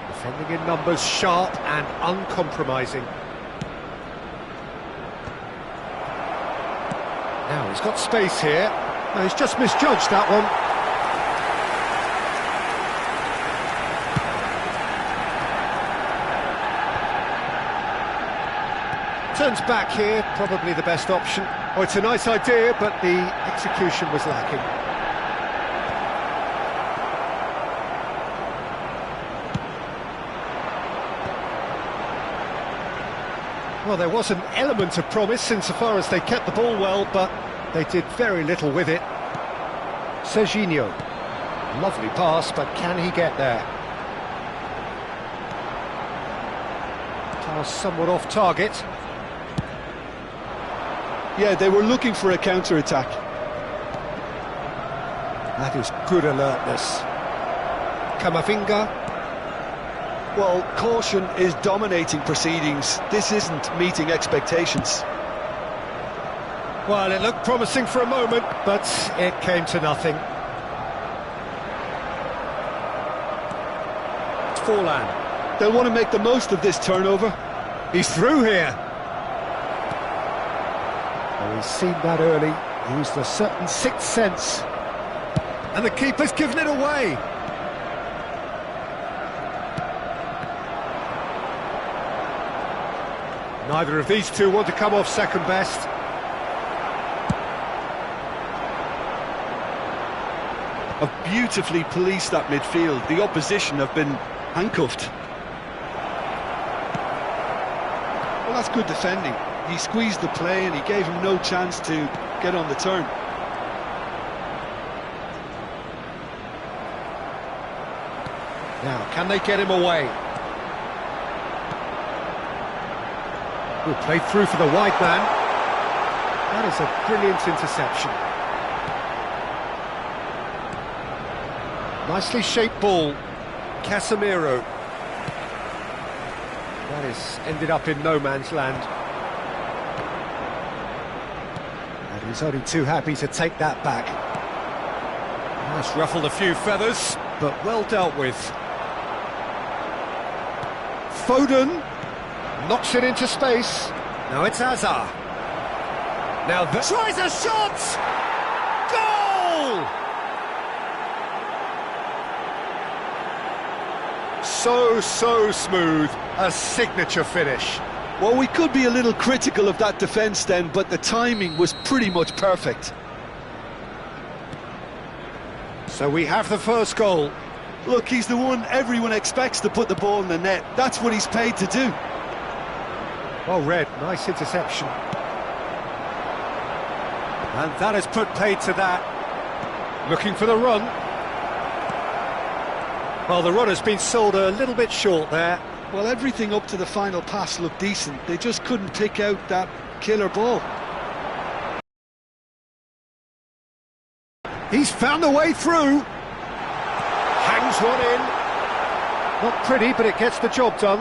Speaker 1: Defending in numbers, sharp and uncompromising. Now he's got space here. No, he's just misjudged that one. Turns back here, probably the best option. Oh, it's a nice idea, but the execution was lacking. Well, there was an element of promise insofar as they kept the ball well, but they did very little with it. Serginho. Lovely pass, but can he get there? Pass somewhat off target.
Speaker 2: Yeah, they were looking for a counter-attack.
Speaker 1: That is good alertness. Camavinga.
Speaker 2: Well, caution is dominating proceedings. This isn't meeting expectations.
Speaker 1: Well, it looked promising for a moment, but it came to nothing. It's Forlan.
Speaker 2: They'll want to make the most of this turnover.
Speaker 1: He's through here. Oh, he's seen that early. Used a certain sixth sense. And the keeper's given it away. Neither of these two want to come off second best.
Speaker 2: Have beautifully policed that midfield. The opposition have been handcuffed. Well, that's good defending. He squeezed the play and he gave him no chance to get on the turn.
Speaker 1: Now, can they get him away? Good play through for the wide man. That is a brilliant interception. Nicely shaped ball. Casemiro. That is ended up in no man's land. And he's only too happy to take that back. That's ruffled a few feathers, but well dealt with. Foden knocks it into space. Now it's Hazard. Now tries a shot! Goal! So smooth. A signature finish.
Speaker 2: Well, we could be a little critical of that defence then, but the timing was pretty much perfect.
Speaker 1: So we have the first goal.
Speaker 2: Look, he's the one everyone expects to put the ball in the net. That's what he's paid to do.
Speaker 1: Well read, nice interception. And that has put paid to that. Looking for the run. Well, the run has been sold a little bit short there.
Speaker 2: Well, everything up to the final pass looked decent. They just couldn't pick out that killer ball.
Speaker 1: He's found a way through. Hangs one in. Not pretty, but it gets the job done.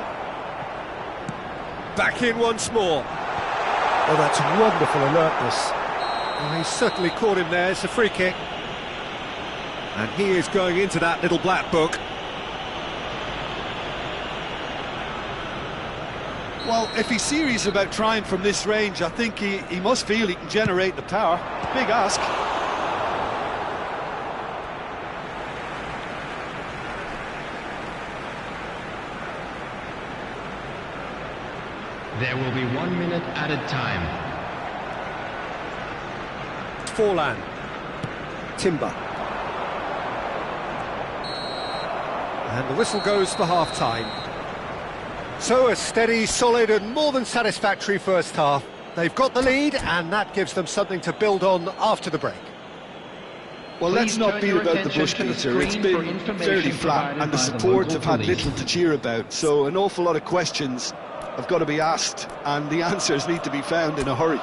Speaker 1: Back in once more. Oh, that's wonderful alertness. Well, he's certainly caught him there. It's a free kick. And he is going into that little black book.
Speaker 2: Well, if he's serious about trying from this range, I think he must feel he can generate the power. Big ask.
Speaker 4: There will be 1 minute added time.
Speaker 1: Forlan. Timber. And the whistle goes for half-time. So a steady, solid and more than satisfactory first half. They've got the lead and that gives them something to build on after the break.
Speaker 2: Well, let's not beat about the bush, Peter. It's been fairly flat and the support have had little to cheer about. So an awful lot of questions have got to be asked and the answers need to be found in a hurry.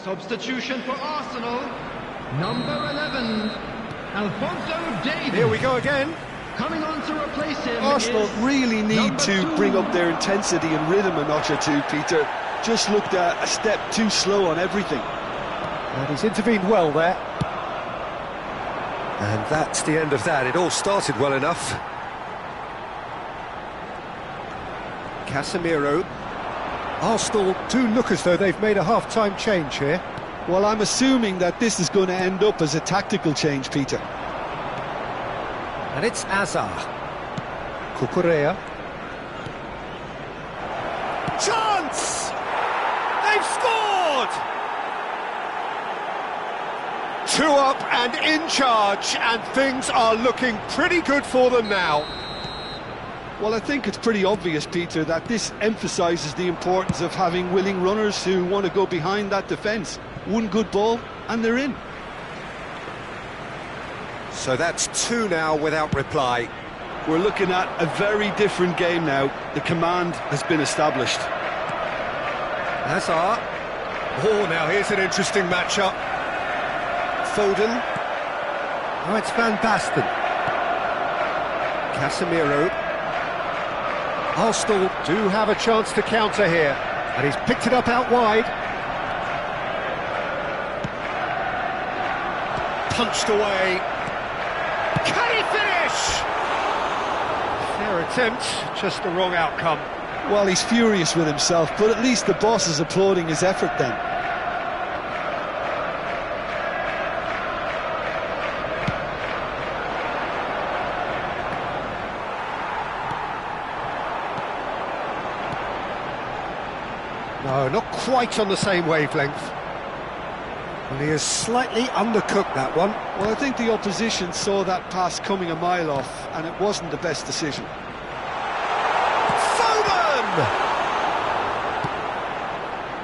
Speaker 4: Substitution for Arsenal. Number 11, Alphonso Davies.
Speaker 1: Here we go again.
Speaker 4: Coming on to replace him.
Speaker 2: Arsenal really need
Speaker 4: number
Speaker 2: to
Speaker 4: 2.
Speaker 2: bring up their intensity and rhythm a notch or two, Peter. Just looked a step too slow on everything.
Speaker 1: And he's intervened well there. And that's the end of that. It all started well enough. Casemiro. Arsenal do look as though they've made a half-time change here.
Speaker 2: Well, I'm assuming that this is going to end up as a tactical change, Peter.
Speaker 1: And it's Azar. Cucurella. Chance! They've scored! 2 up and in charge, and things are looking pretty good for them now.
Speaker 2: Well, I think it's pretty obvious, Peter, that this emphasises the importance of having willing runners who want to go behind that defence. One good ball, and they're in.
Speaker 1: So that's 2 now without reply.
Speaker 2: We're looking at a very different game now. The command has been established.
Speaker 1: Hazard. Oh, now here's an interesting matchup. Foden. Oh, it's Van Basten. Casemiro. Arsenal do have a chance to counter here. And he's picked it up out wide. Punched away. Can he finish? Fair attempt, just the wrong outcome.
Speaker 2: Well, he's furious with himself, but at least the boss is applauding his effort then.
Speaker 1: No, not quite on the same wavelength. Well, he has slightly undercooked that one.
Speaker 2: Well, I think the opposition saw that pass coming a mile off, and it wasn't the best decision.
Speaker 1: Foden!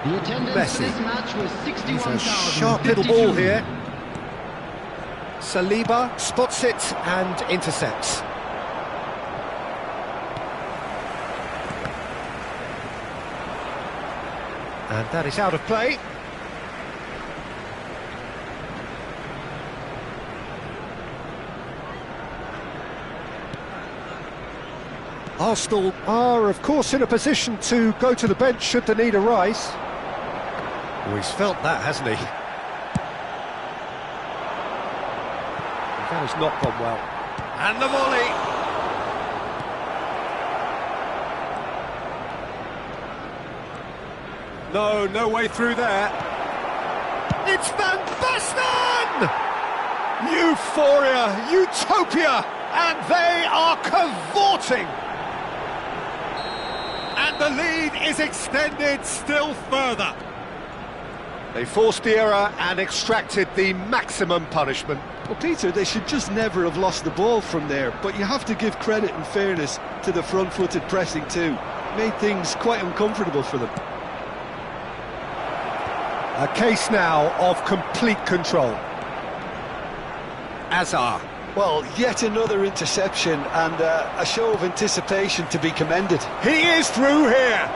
Speaker 4: The attendance
Speaker 1: Messi.
Speaker 4: for this match was
Speaker 1: It's
Speaker 4: 61,000.
Speaker 1: a sharp little ball here. Saliba spots it and intercepts. And that is out of play. Arsenal are, of course, in a position to go to the bench should the need arise. Oh, he's felt that, hasn't he? That has not gone well. And the volley! No way through there. It's Van Basten! Euphoria, utopia, and they are cavorting! And the lead is extended still further. They forced the error and extracted the maximum punishment.
Speaker 2: Well, Peter, they should just never have lost the ball from there, but you have to give credit and fairness to the front-footed pressing too. Made things quite uncomfortable for them.
Speaker 1: A case now of complete control. Azar.
Speaker 2: Well, yet another interception and a show of anticipation to be commended.
Speaker 1: He is through here.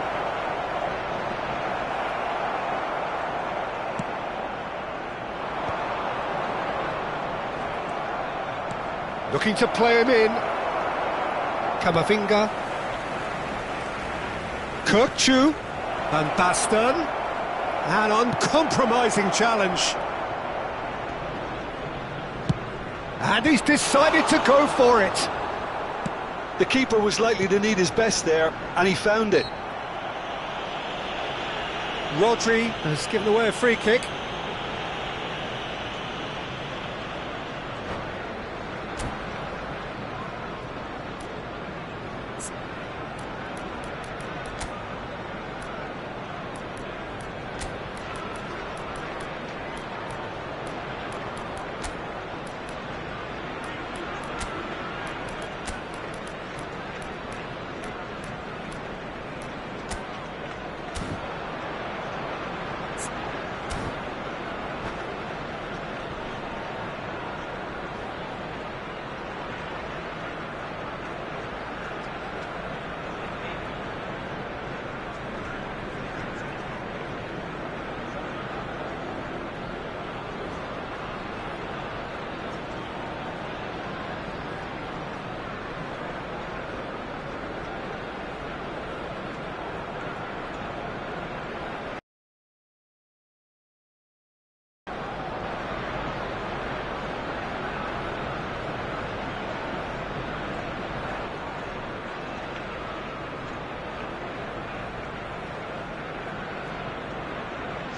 Speaker 1: Looking to play him in. Camavinga. Kirkchu. Van Basten. An uncompromising challenge. And he's decided to go for it.
Speaker 2: The keeper was likely to need his best there, and he found it.
Speaker 1: Rodri has given away a free kick.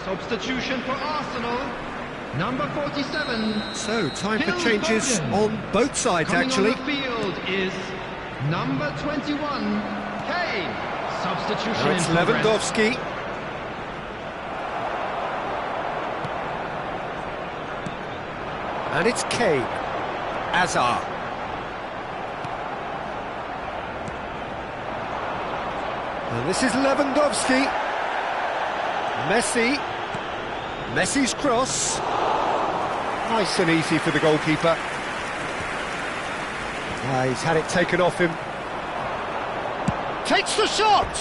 Speaker 3: Substitution for Arsenal. Number 47.
Speaker 1: So, time for
Speaker 3: Phil
Speaker 1: changes
Speaker 3: Foden.
Speaker 1: on both sides,
Speaker 3: Coming
Speaker 1: actually.
Speaker 3: on the field is number 21, Kane. Substitution
Speaker 1: Now it's
Speaker 3: in progress.
Speaker 1: Lewandowski. And it's Kane. Hazard. And this is Lewandowski. Messi. Messi's cross. Nice and easy for the goalkeeper. He's had it taken off him. Takes the shot!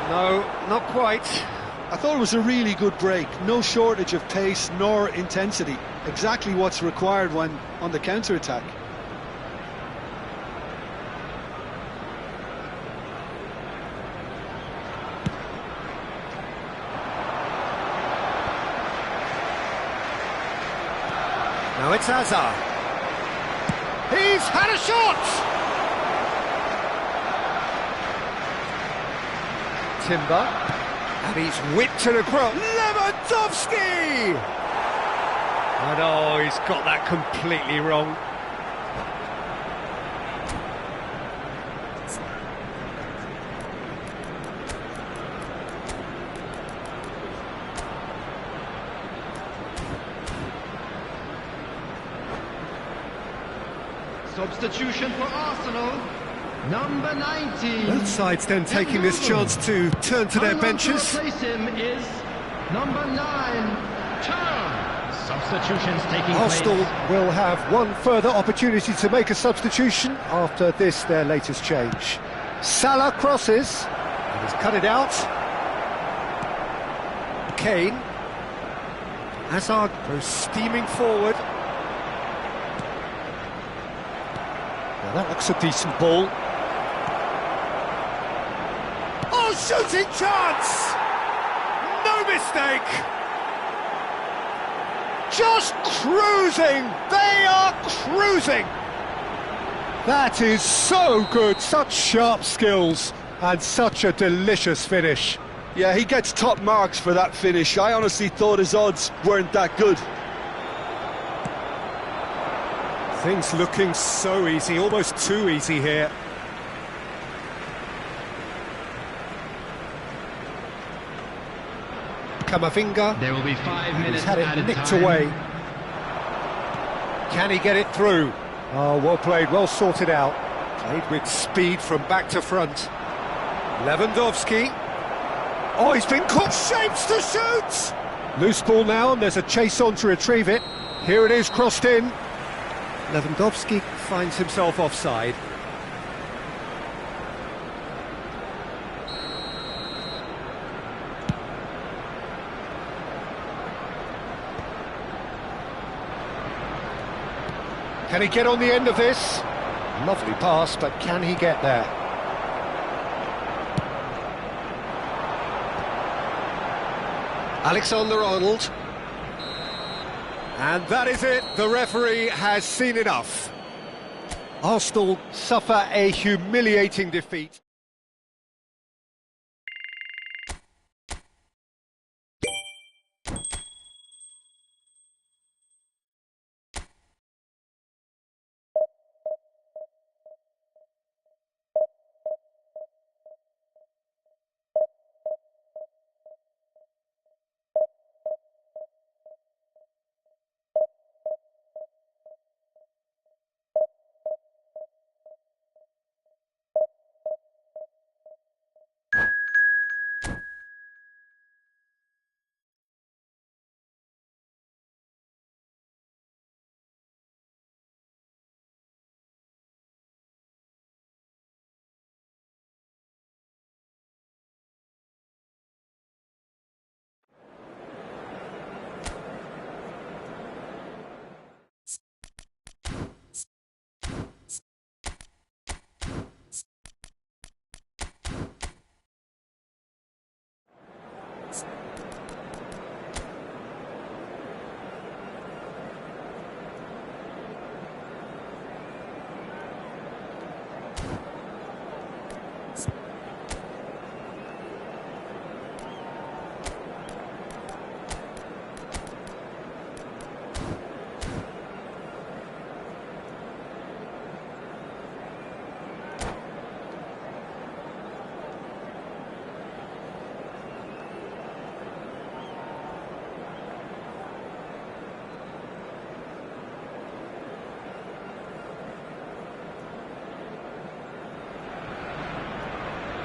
Speaker 1: No, not quite.
Speaker 2: I thought it was a really good break. No shortage of pace nor intensity. Exactly what's required when on the counter-attack.
Speaker 1: Now it's Hazard. He's had a shot! Timber. And he's whipped it across. Lewandowski! And oh, he's got that completely wrong.
Speaker 3: Substitution for Arsenal. Number 19.
Speaker 1: Both sides then taking this chance to turn to their
Speaker 3: Coming on
Speaker 1: benches.
Speaker 3: To replace him is number 9, Turn. Substitutions taking
Speaker 1: Arsenal
Speaker 3: place.
Speaker 1: will have one further opportunity to make a substitution after this, their latest change. Salah crosses, and he's cut it out. Kane. Hazard goes steaming forward. Now that looks a decent ball. Oh, shooting chance! No mistake! Just cruising! They are cruising! That is so good, such sharp skills, and such a delicious finish.
Speaker 2: Yeah, he gets top marks for that finish. I honestly thought his odds weren't that good.
Speaker 1: Things looking so easy, almost too easy here. Camavinga.
Speaker 3: There will be 5 minutes
Speaker 1: He's had it
Speaker 3: added
Speaker 1: nicked
Speaker 3: time.
Speaker 1: away. Can he get it through? Oh, well played, well sorted out. Played with speed from back to front. Lewandowski. Oh, he's been caught, shapes to shoot! Loose ball now, and there's a chase on to retrieve it. Here it is, crossed in. Lewandowski finds himself offside. Can he get on the end of this? Lovely pass, but can he get there? Alexander-Arnold. And that is it. The referee has seen enough. Arsenal suffer a humiliating defeat.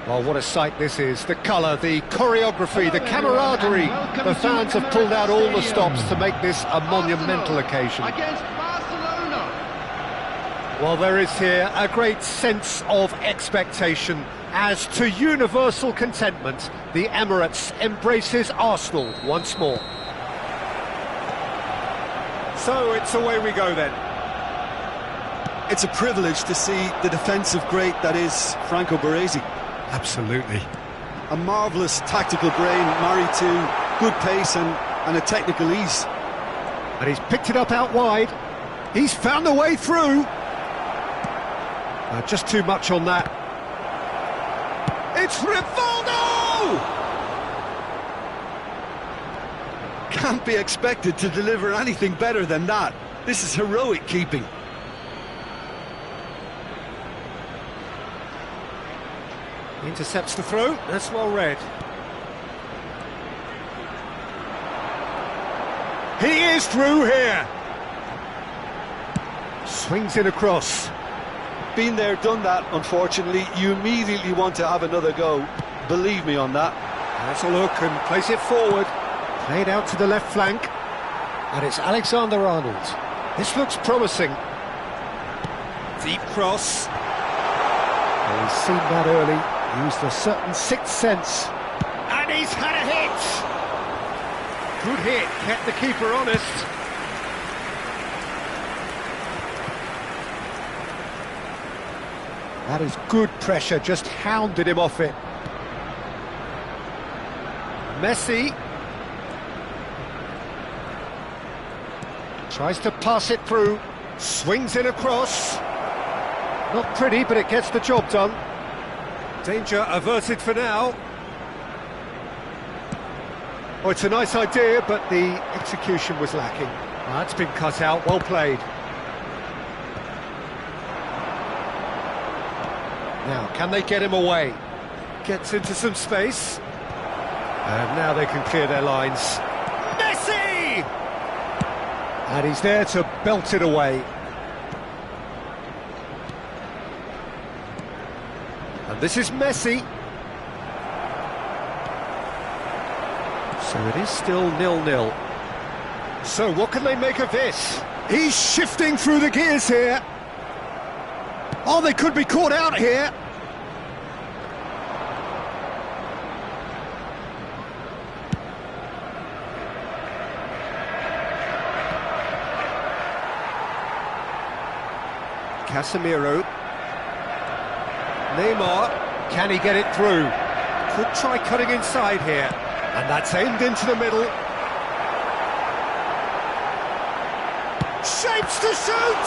Speaker 1: Well, what a sight this is. The colour, the choreography, the camaraderie. The fans have pulled out all the stops to make this a monumental occasion.
Speaker 3: Against Barcelona.
Speaker 1: Well, there is here a great sense of expectation. As to universal contentment, the Emirates embraces Arsenal once more. So it's away we go then.
Speaker 2: It's a privilege to see the defensive great that is Franco Baresi.
Speaker 1: Absolutely.
Speaker 2: A marvellous tactical brain married to good pace and a technical ease.
Speaker 1: And he's picked it up out wide. He's found a way through. Just too much on that. It's Rivaldo!
Speaker 2: Can't be expected to deliver anything better than that. This is heroic keeping.
Speaker 1: Intercepts the throw, that's well read. He is through here. Swings it across.
Speaker 2: Been there, done that, unfortunately. You immediately want to have another go. Believe me on that.
Speaker 1: That's a look and plays it forward. Played out to the left flank. And it's Alexander-Arnold. This looks promising. Deep cross. Well, he's seen that early. Used a certain sixth sense. And he's had a hit! Good hit, kept the keeper honest. That is good pressure, just hounded him off it. Messi. Tries to pass it through. Swings it across. Not pretty, but it gets the job done. Danger averted for now. Oh, it's a nice idea, but the execution was lacking. That's been cut out, well played. Now, can they get him away? Gets into some space. And now they can clear their lines. Messi! And he's there to belt it away. And this is Messi. So it is still 0-0. So what can they make of this? He's shifting through the gears here. Oh, they could be caught out here. Casemiro. Neymar, can he get it through? Could try cutting inside here. And that's aimed into the middle. Shapes to shoot!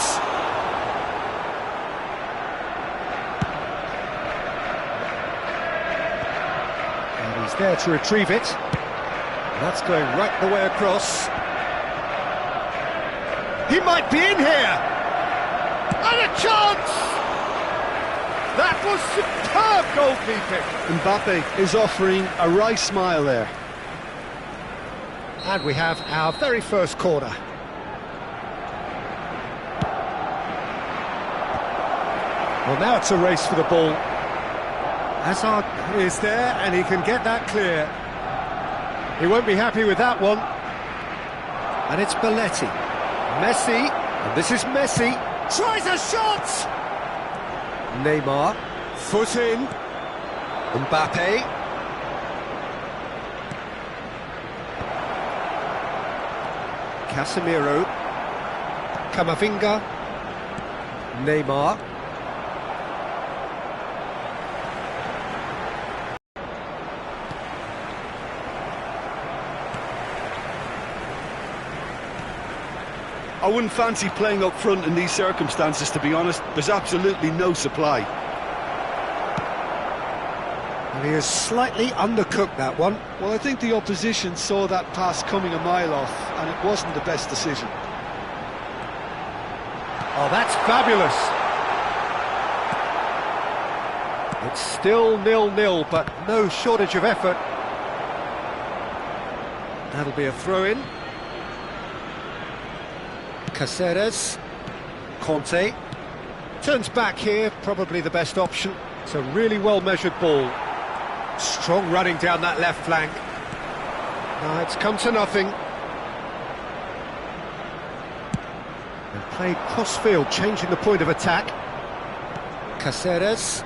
Speaker 1: And he's there to retrieve it. That's going right the way across. He might be in here! And a chance! That was superb goalkeeping.
Speaker 2: Mbappe is offering a right smile there.
Speaker 1: And we have our very first corner. Well, now it's a race for the ball. Hazard is there, and he can get that clear. He won't be happy with that one. And it's Belletti. Messi, and this is Messi. Tries a shot! Neymar, foot in. Mbappe. Casemiro. Camavinga. Neymar.
Speaker 2: I wouldn't fancy playing up front in these circumstances, to be honest. There's absolutely no supply.
Speaker 1: And he has slightly undercooked that one.
Speaker 2: Well, I think the opposition saw that pass coming a mile off, and it wasn't the best decision.
Speaker 1: Oh, that's fabulous. It's still 0-0, but no shortage of effort. That'll be a throw-in. Caceres. Conte. Turns back here, probably the best option. It's a really well-measured ball. Strong running down that left flank. No, it's come to nothing. And played cross-field, changing the point of attack. Caceres.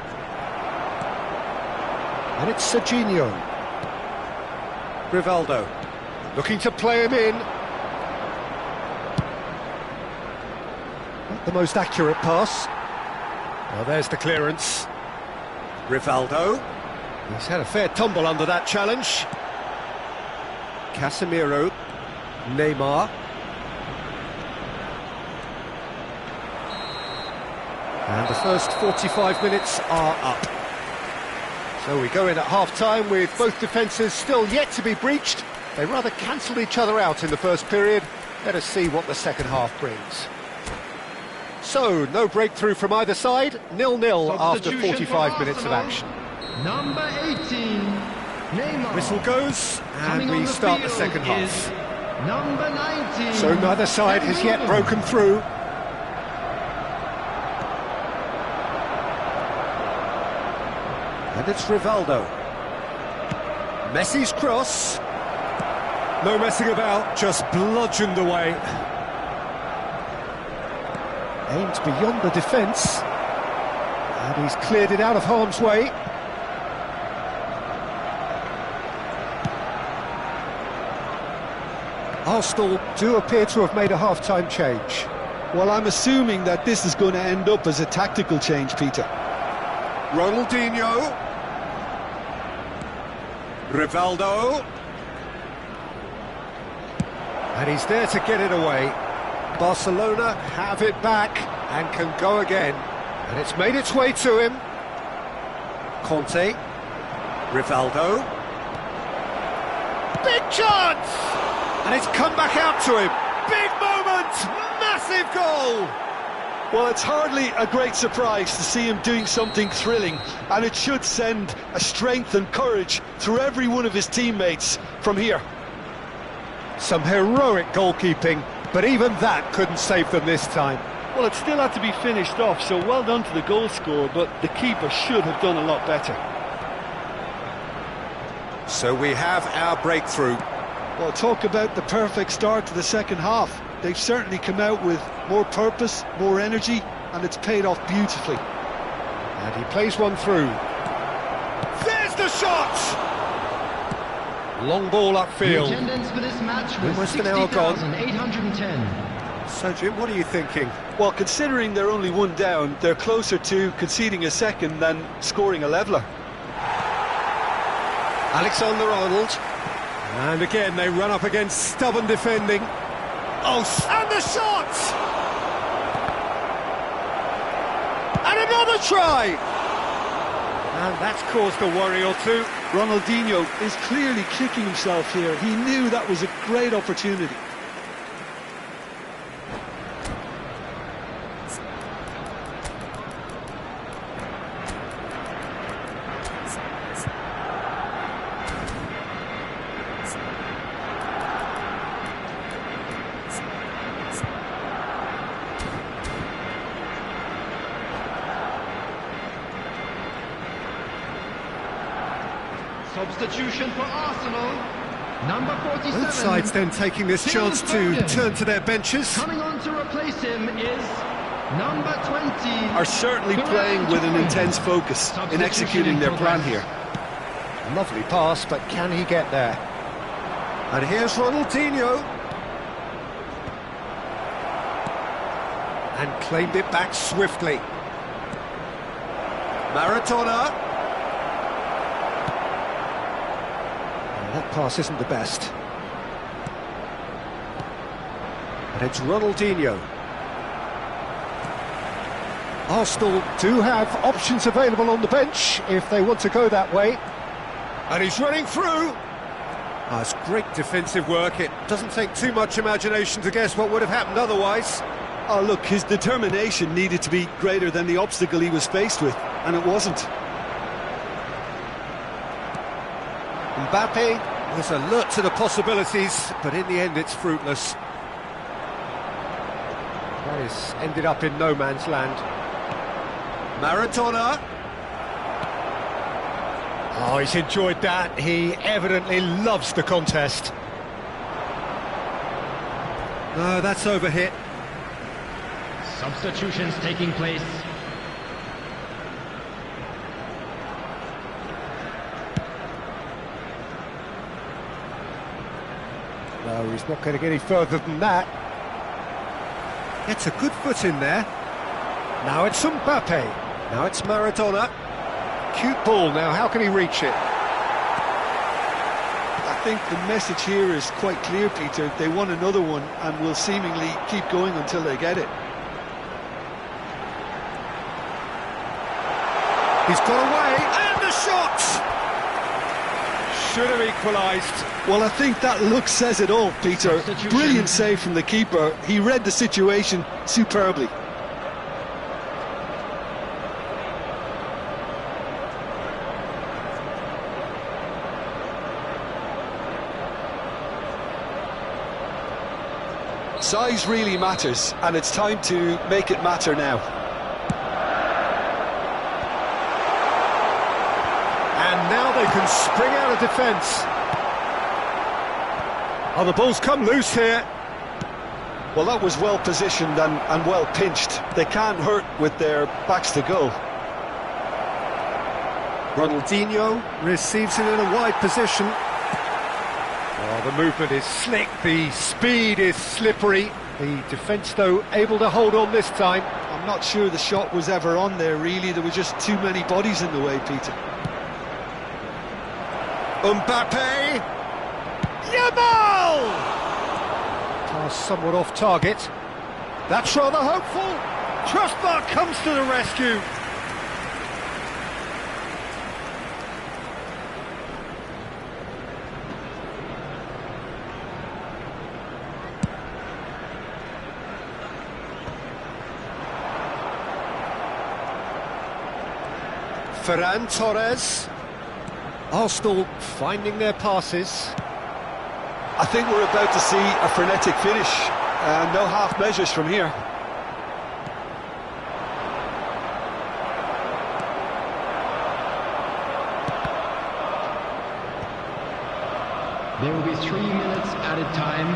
Speaker 1: And it's Serginho. Rivaldo. Looking to play him in. Not the most accurate pass. Well, there's the clearance. Rivaldo. He's had a fair tumble under that challenge. Casemiro. Neymar. And the first 45 minutes are up. So we go in at half-time with both defences still yet to be breached. They rather cancelled each other out in the first period. Let us see what the second half brings. So, no breakthrough from either side, 0-0 after 45 minutes of action.
Speaker 3: Number 18, Neymar.
Speaker 1: Whistle goes, and we start the second half.
Speaker 3: Number 19.
Speaker 1: So neither side has yet broken through. And it's Rivaldo. Messi's cross. No messing about, just bludgeoned away. Aimed beyond the defence. And he's cleared it out of harm's way. Arsenal do appear to have made a half-time change.
Speaker 2: Well, I'm assuming that this is going to end up as a tactical change, Peter.
Speaker 1: Ronaldinho. Rivaldo. And he's there to get it away. Barcelona have it back and can go again. And it's made its way to him. Conte. Rivaldo. Big chance! And it's come back out to him. Big moment! Massive goal!
Speaker 2: Well, it's hardly a great surprise to see him doing something thrilling, and it should send a strength and courage through every one of his teammates from here.
Speaker 1: Some heroic goalkeeping, but even that couldn't save them this time.
Speaker 2: Well, it still had to be finished off, so well done to the goal scorer, but the keeper should have done a lot better.
Speaker 1: So we have our breakthrough.
Speaker 2: Well, talk about the perfect start to the second half. They've certainly come out with more purpose, more energy, and it's paid off beautifully.
Speaker 1: And he plays one through. There's the shot! Long ball
Speaker 3: The
Speaker 1: upfield.
Speaker 3: attendance for this match was
Speaker 1: Almost an hour gone.
Speaker 3: 60,810.
Speaker 1: So, Jim, what are you thinking?
Speaker 2: Well, considering they're only one down, they're closer to conceding a second than scoring a leveller.
Speaker 1: Alexander-Arnold. And again, they run up against stubborn defending. Oh, and the shot! And another try! And that's caused a worry or two.
Speaker 2: Ronaldinho is clearly kicking himself here. He knew that was a great opportunity.
Speaker 3: Substitution for Arsenal. Number 47.
Speaker 1: Both sides then taking this chance to turn to their benches.
Speaker 3: Coming on to replace him is number 20.
Speaker 2: Are certainly playing with an intense focus in executing their plan here.
Speaker 1: Lovely pass, but can he get there? And here's Ronaldinho. And claimed it back swiftly. Maradona. That pass isn't the best. And it's Ronaldinho. Arsenal do have options available on the bench if they want to go that way. And he's running through. Oh, it's great defensive work. It doesn't take too much imagination to guess what would have happened otherwise.
Speaker 2: Oh, look, his determination needed to be greater than the obstacle he was faced with, and it wasn't.
Speaker 1: Mbappe was alert to the possibilities, but in the end it's fruitless. That has ended up in no man's land. Maradona. Oh, he's enjoyed that. He evidently loves the contest. No, that's overhit.
Speaker 3: Substitutions taking place.
Speaker 1: No, he's not going to get any further than that. Gets a good foot in there. Now it's Mbappe. Now it's Maradona. Cute ball now, how can he reach it?
Speaker 2: I think the message here is quite clear, Peter. They want another one and will seemingly keep going until they get it.
Speaker 1: He's got away, and the shot! Should have equalised.
Speaker 2: Well, I think that look says it all, Peter. Brilliant save from the keeper. He read the situation superbly. Size really matters, and it's time to make it matter now.
Speaker 1: And now they can spring out of defence. Oh, the ball's come loose here.
Speaker 2: Well, that was well positioned and well pinched. They can't hurt with their backs to goal.
Speaker 1: Ronaldinho receives it in a wide position. Oh, the movement is slick, the speed is slippery. The defence, though, able to hold on this time.
Speaker 2: I'm not sure the shot was ever on there, really. There were just too many bodies in the way, Peter.
Speaker 1: Mbappe! Yamal! Pass somewhat off target. That's rather hopeful. Crossbar comes to the rescue. Ferran Torres. Arsenal finding their passes.
Speaker 2: I think we're about to see a frenetic finish. No half measures from here.
Speaker 3: There will be 3 minutes added time.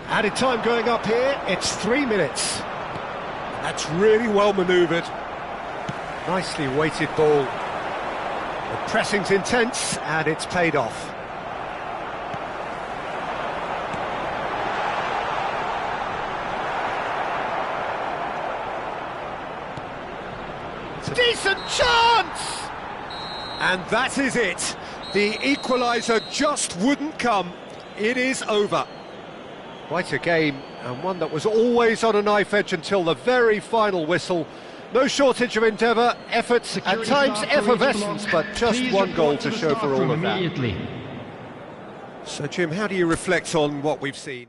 Speaker 1: Added time going up here, it's 3 minutes. That's really well manoeuvred. Nicely weighted ball. The pressing's intense and it's paid off. It's a decent chance! And that is it. The equaliser just wouldn't come. It is over. Quite a game, and one that was always on a knife edge until the very final whistle. No shortage of endeavour, effort, at times effervescence, but just one goal to show for all of that. So, Jim, how do you reflect on what we've seen?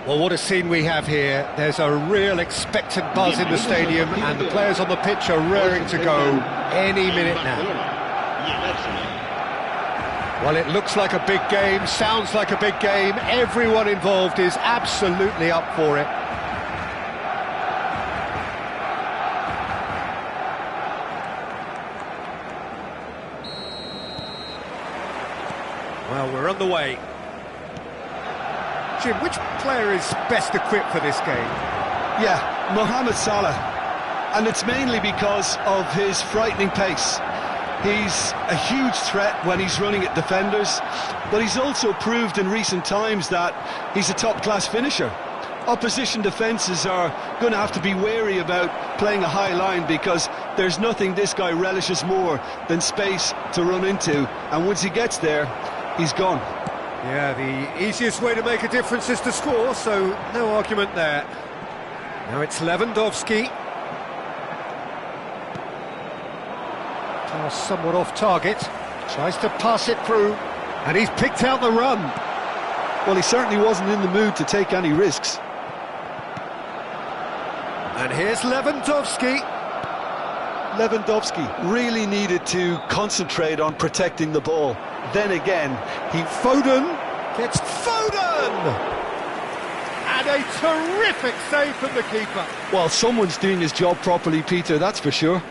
Speaker 1: Well, what a scene we have here. There's a real expectant buzz in the stadium, and the players on the pitch are raring to go any minute now. Well, it looks like a big game, sounds like a big game. Everyone involved is absolutely up for it. Well, we're underway. Jim, which player is best equipped for this game?
Speaker 2: Yeah, Mohamed Salah. And it's mainly because of his frightening pace. He's a huge threat when he's running at defenders, but he's also proved in recent times that he's a top-class finisher. Opposition defences are going to have to be wary about playing a high line, because there's nothing this guy relishes more than space to run into, and once he gets there, he's gone.
Speaker 1: Yeah, the easiest way to make a difference is to score, so no argument there. Now it's Lewandowski. Pass somewhat off target. Tries to pass it through, and he's picked out the run.
Speaker 2: Well, he certainly wasn't in the mood to take any risks.
Speaker 1: And here's Lewandowski.
Speaker 2: Lewandowski really needed to concentrate on protecting the ball. Then again,
Speaker 1: Foden gets Foden! And a terrific save from the keeper.
Speaker 2: well, someone's doing his job properly, Peter, that's for sure.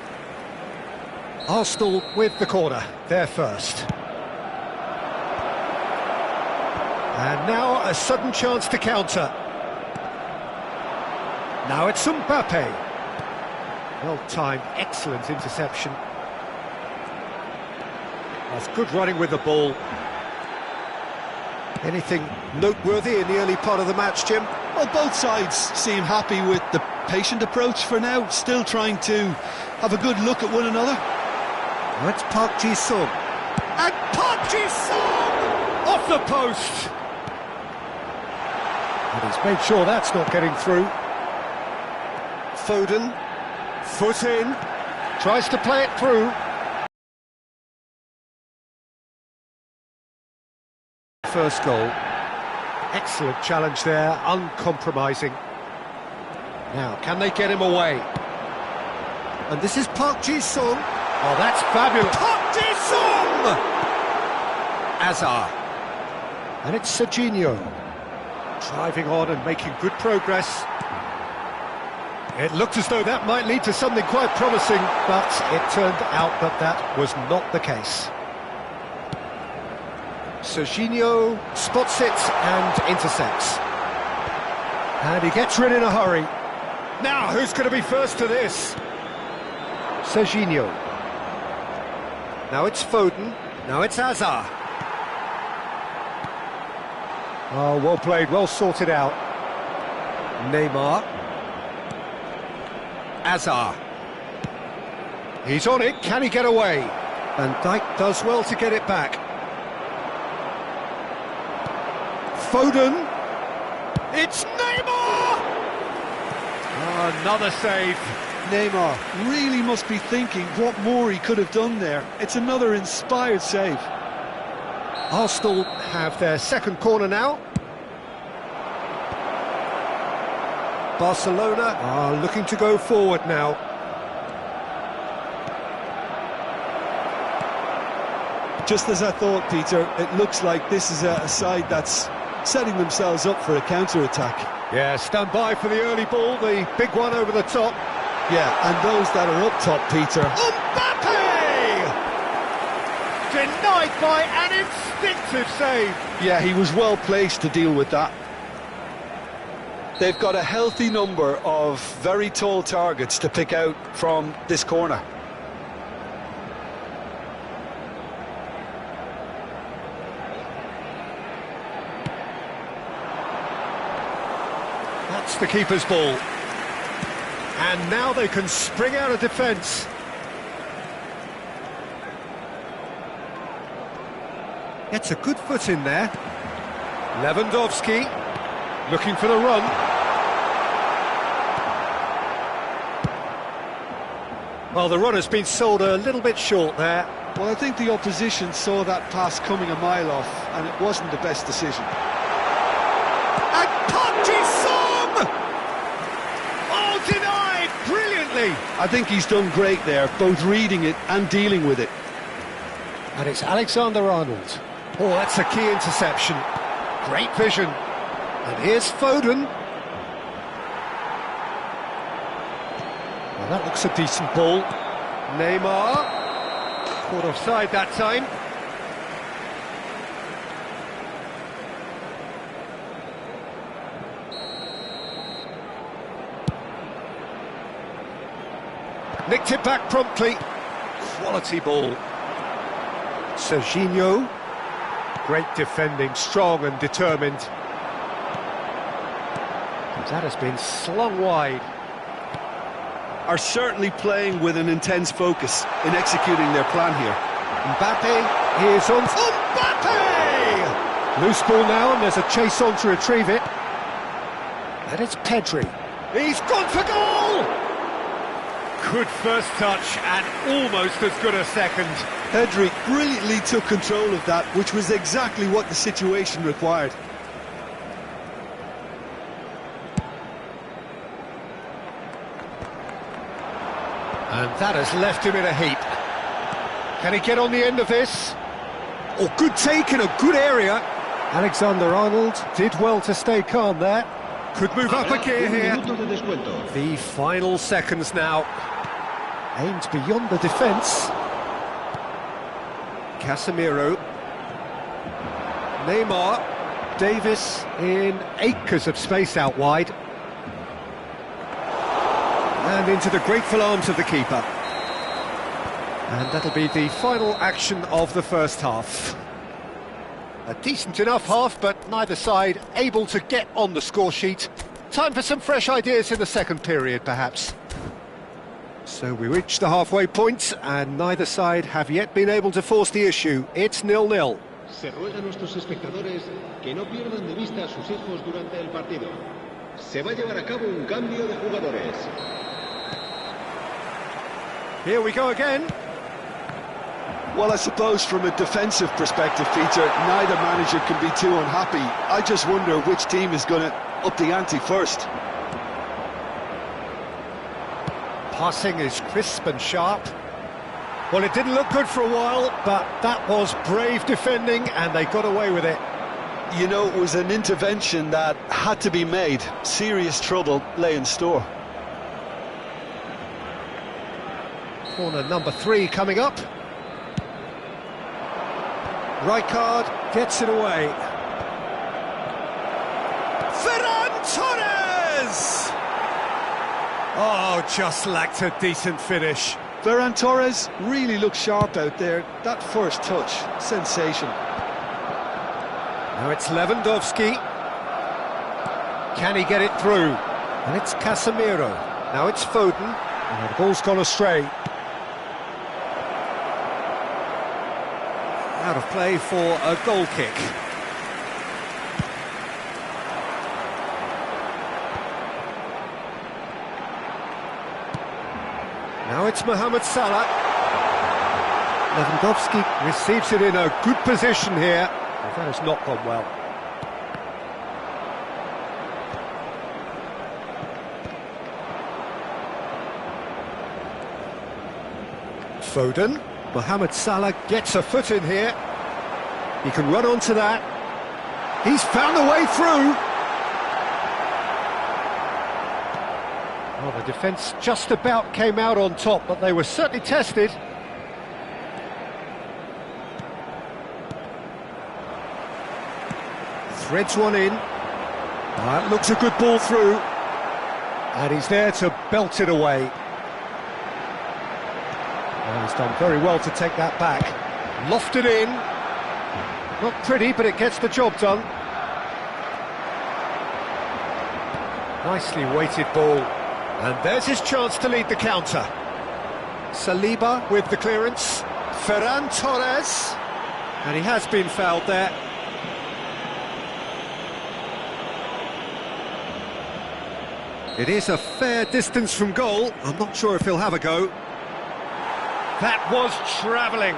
Speaker 1: Arsenal with the corner, they're first. And now a sudden chance to counter. Now it's Mbappe. Well-timed, excellent interception. That's good running with the ball. Anything noteworthy in the early part of the match, Jim?
Speaker 2: Well, both sides seem happy with the patient approach for now, still trying to have a good look at one another.
Speaker 1: That's Park Ji-sung. And Park Ji-sung! Off the post! And he's made sure that's not getting through. Foden, foot in, tries to play it through. First goal. Excellent challenge there, uncompromising. Now, can they get him away? And this is Park Ji-sung. Oh, that's fabulous. Park Ji-sung! Azar. And it's Serginho. Driving on and making good progress. It looked as though that might lead to something quite promising, but it turned out that that was not the case. Serginho spots it and intercepts. And he gets rid in a hurry. Now, who's going to be first to this? Serginho. Now it's Foden. Now it's Azar. Oh, well played, well sorted out. Neymar. Azar. He's on it, can he get away? And Dijk does well to get it back. Foden. It's Neymar! Oh, another save.
Speaker 2: Neymar really must be thinking what more he could have done there. It's another inspired save.
Speaker 1: Arsenal have their second corner now. Barcelona are looking to go forward now.
Speaker 2: Just as I thought, Peter, it looks like this is a side that's setting themselves up for a counter-attack.
Speaker 1: Yeah, stand by for the early ball, the big one over the top.
Speaker 2: Yeah, and those that are up top, Peter.
Speaker 1: Mbappe! Denied by an instinctive save.
Speaker 2: Yeah, he was well placed to deal with that. They've got a healthy number of very tall targets to pick out from this corner.
Speaker 1: That's the keeper's ball. And now they can spring out of defence. Gets a good foot in there. Lewandowski looking for the run. Well, the run has been sold a little bit short there.
Speaker 2: Well, I think the opposition saw that pass coming a mile off, and it wasn't the best decision.
Speaker 1: And Park Ji-sung! penalty.
Speaker 2: I think he's done great there, both reading it and dealing with it.
Speaker 1: And it's Alexander-Arnold. Oh, that's a key interception. Great vision. And here's Foden. Well, that looks a decent ball. Neymar. Caught offside that time. Nicked it back promptly. Quality ball. Serginho. Great defending, strong and determined. That has been slung wide.
Speaker 2: Are certainly playing with an intense focus in executing their plan here.
Speaker 1: Mbappe is on. Mbappe! Loose ball now, and there's a chase on to retrieve it. And it's Pedri. He's gone for goal! Good first touch and almost as good a second.
Speaker 2: Pedri brilliantly took control of that, which was exactly what the situation required.
Speaker 1: And that has left him in a heap. Can he get on the end of this? Oh, good take in a good area. Alexander-Arnold did well to stay calm there. Could move up a gear here. The final seconds now. Aimed beyond the defence. Casemiro. Neymar. Davis in acres of space out wide. And into the grateful arms of the keeper. And that'll be the final action of the first half. A decent enough half, but neither side able to get on the score sheet. Time for some fresh ideas in the second period, perhaps. So we reach the halfway point, and neither side have yet been able to force the issue. It's 0-0.
Speaker 5: Se ruega a nuestros espectadores que no pierdan de vista a sus hijos durante el partido. Se va a llevar a cabo un cambio de jugadores.
Speaker 1: Here we go again.
Speaker 2: Well, I suppose from a defensive perspective, Peter, neither manager can be too unhappy. I just wonder which team is going to up the ante first.
Speaker 1: Passing is crisp and sharp. Well, it didn't look good for a while, but that was brave defending, and they got away with it.
Speaker 2: You know, it was an intervention that had to be made. Serious trouble lay in store.
Speaker 1: Corner number 3 coming up. Rijkaard gets it away. Ferran Torres! Oh, just lacked a decent finish.
Speaker 2: Ferran Torres really looked sharp out there. That first touch, sensation.
Speaker 1: Now it's Lewandowski. Can he get it through? And it's Casemiro. Now it's Foden. And the ball's gone astray. Out of play for a goal kick. Now it's Mohamed Salah. Lewandowski receives it in a good position here. Well, that has not gone well. Foden. Mohamed Salah gets a foot in here. He can run onto that. He's found a way through. Well, the defence just about came out on top, but they were certainly tested. Threads one in. That looks a good ball through. And he's there to belt it away. Well, he's done very well to take that back. Lofted in. Not pretty, but it gets the job done. Nicely weighted ball. And there's his chance to lead the counter. Saliba with the clearance. Ferran Torres. And he has been fouled there. It is a fair distance from goal. I'm not sure if he'll have a go. That was travelling.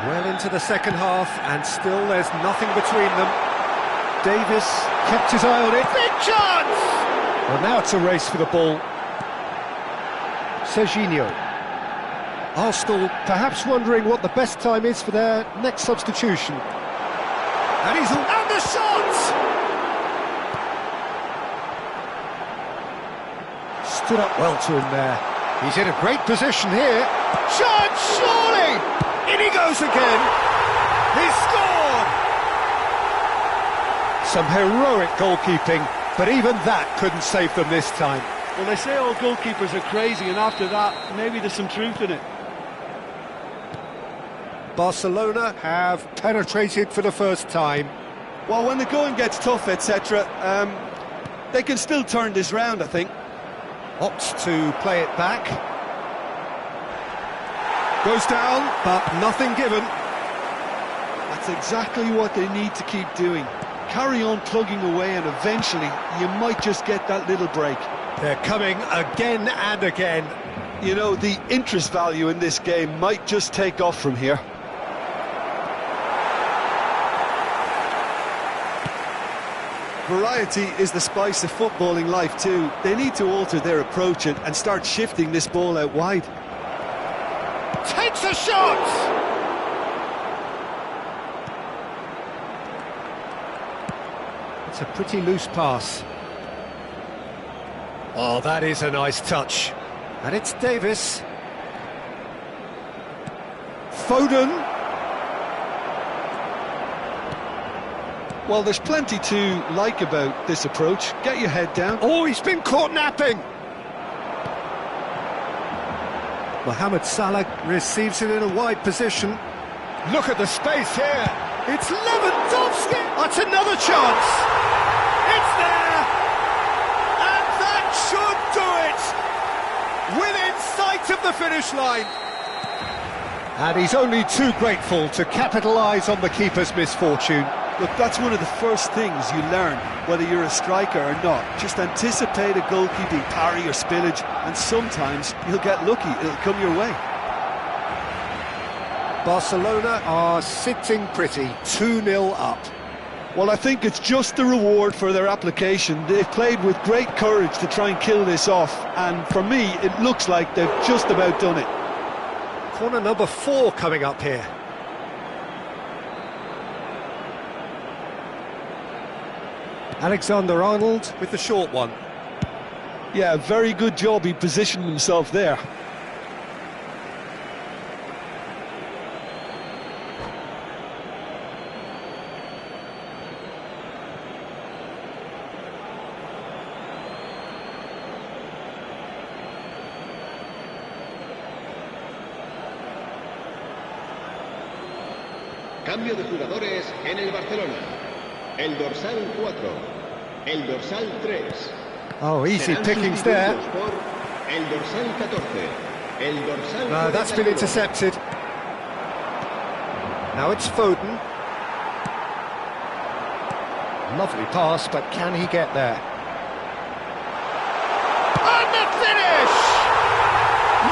Speaker 1: Well into the second half, and still there's nothing between them. Davis kept his eye on it. Big chance! Well, now it's a race for the ball. Serginho. Arsenal perhaps wondering what the best time is for their next substitution. And he's... And the shot! Stood up well to him there. He's in a great position here. Chance, surely! In he goes again. He's scored! Some heroic goalkeeping, but even that couldn't save them this time.
Speaker 2: Well, they say all goalkeepers are crazy, and after that, maybe there's some truth in it.
Speaker 1: Barcelona have penetrated for the first time.
Speaker 2: Well, when the going gets tough, etc., they can still turn this round, I think.
Speaker 1: Opts to play it back. Goes down, but nothing given.
Speaker 2: That's exactly what they need to keep doing. Carry on plugging away, and eventually you might just get that little break.
Speaker 1: They're coming again and again.
Speaker 2: You know, the interest value in this game might just take off from here. Variety is the spice of footballing life too. They need to alter their approach and start shifting this ball out wide.
Speaker 1: Takes a shot! It's a pretty loose pass. Oh, that is a nice touch. And it's Davis. Foden.
Speaker 2: Well, there's plenty to like about this approach. Get your head down.
Speaker 1: Oh, he's been caught napping. Mohamed Salah receives it in a wide position. Look at the space here. It's Lewandowski. That's another chance. It's there. And that should do it. Within sight of the finish line. And he's only too grateful to capitalise on the keeper's misfortune.
Speaker 2: Look, that's one of the first things you learn, whether you're a striker or not. Just anticipate a goalkeeping parry or spillage, and sometimes you'll get lucky, it'll come your way.
Speaker 1: Barcelona are sitting pretty, 2-0 up.
Speaker 2: Well, I think it's just the reward for their application. They've played with great courage to try and kill this off, and for me, it looks like they've just about done it.
Speaker 1: Corner number 4 coming up here. Alexander-Arnold with the short one.
Speaker 2: Yeah, very good job, he positioned himself there.
Speaker 5: Cambio de jugadores en el Barcelona. El dorsal 4, el dorsal 3.
Speaker 1: Oh, easy pickings there.
Speaker 5: Por el dorsal 14, el dorsal
Speaker 1: No, that's been intercepted. Now it's Foden. Lovely pass, but can he get there? And the finish!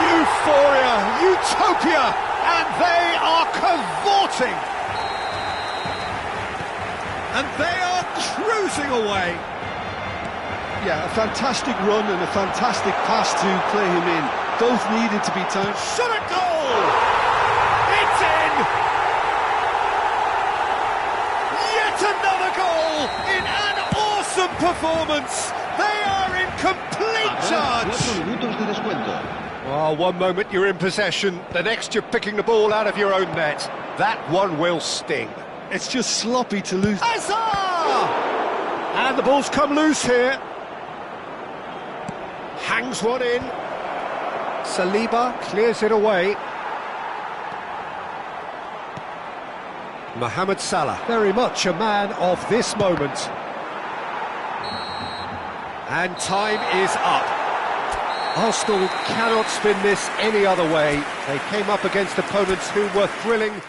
Speaker 1: Euphoria, utopia, and they are cavorting. And they are cruising away.
Speaker 2: Yeah, a fantastic run and a fantastic pass to play him in. Both needed to be timed.
Speaker 1: Shot a goal! It's in! Yet another goal in an awesome performance. They are in complete charge.
Speaker 5: 4 minutos de descuento.
Speaker 1: Oh, one moment you're in possession, the next you're picking the ball out of your own net. That one will sting.
Speaker 2: It's just sloppy to lose.
Speaker 1: Hazard! And the ball's come loose here. Hangs one in. Saliba clears it away. Mohamed Salah, very much a man of this moment. And time is up. Arsenal cannot spin this any other way. They came up against opponents who were thrilling.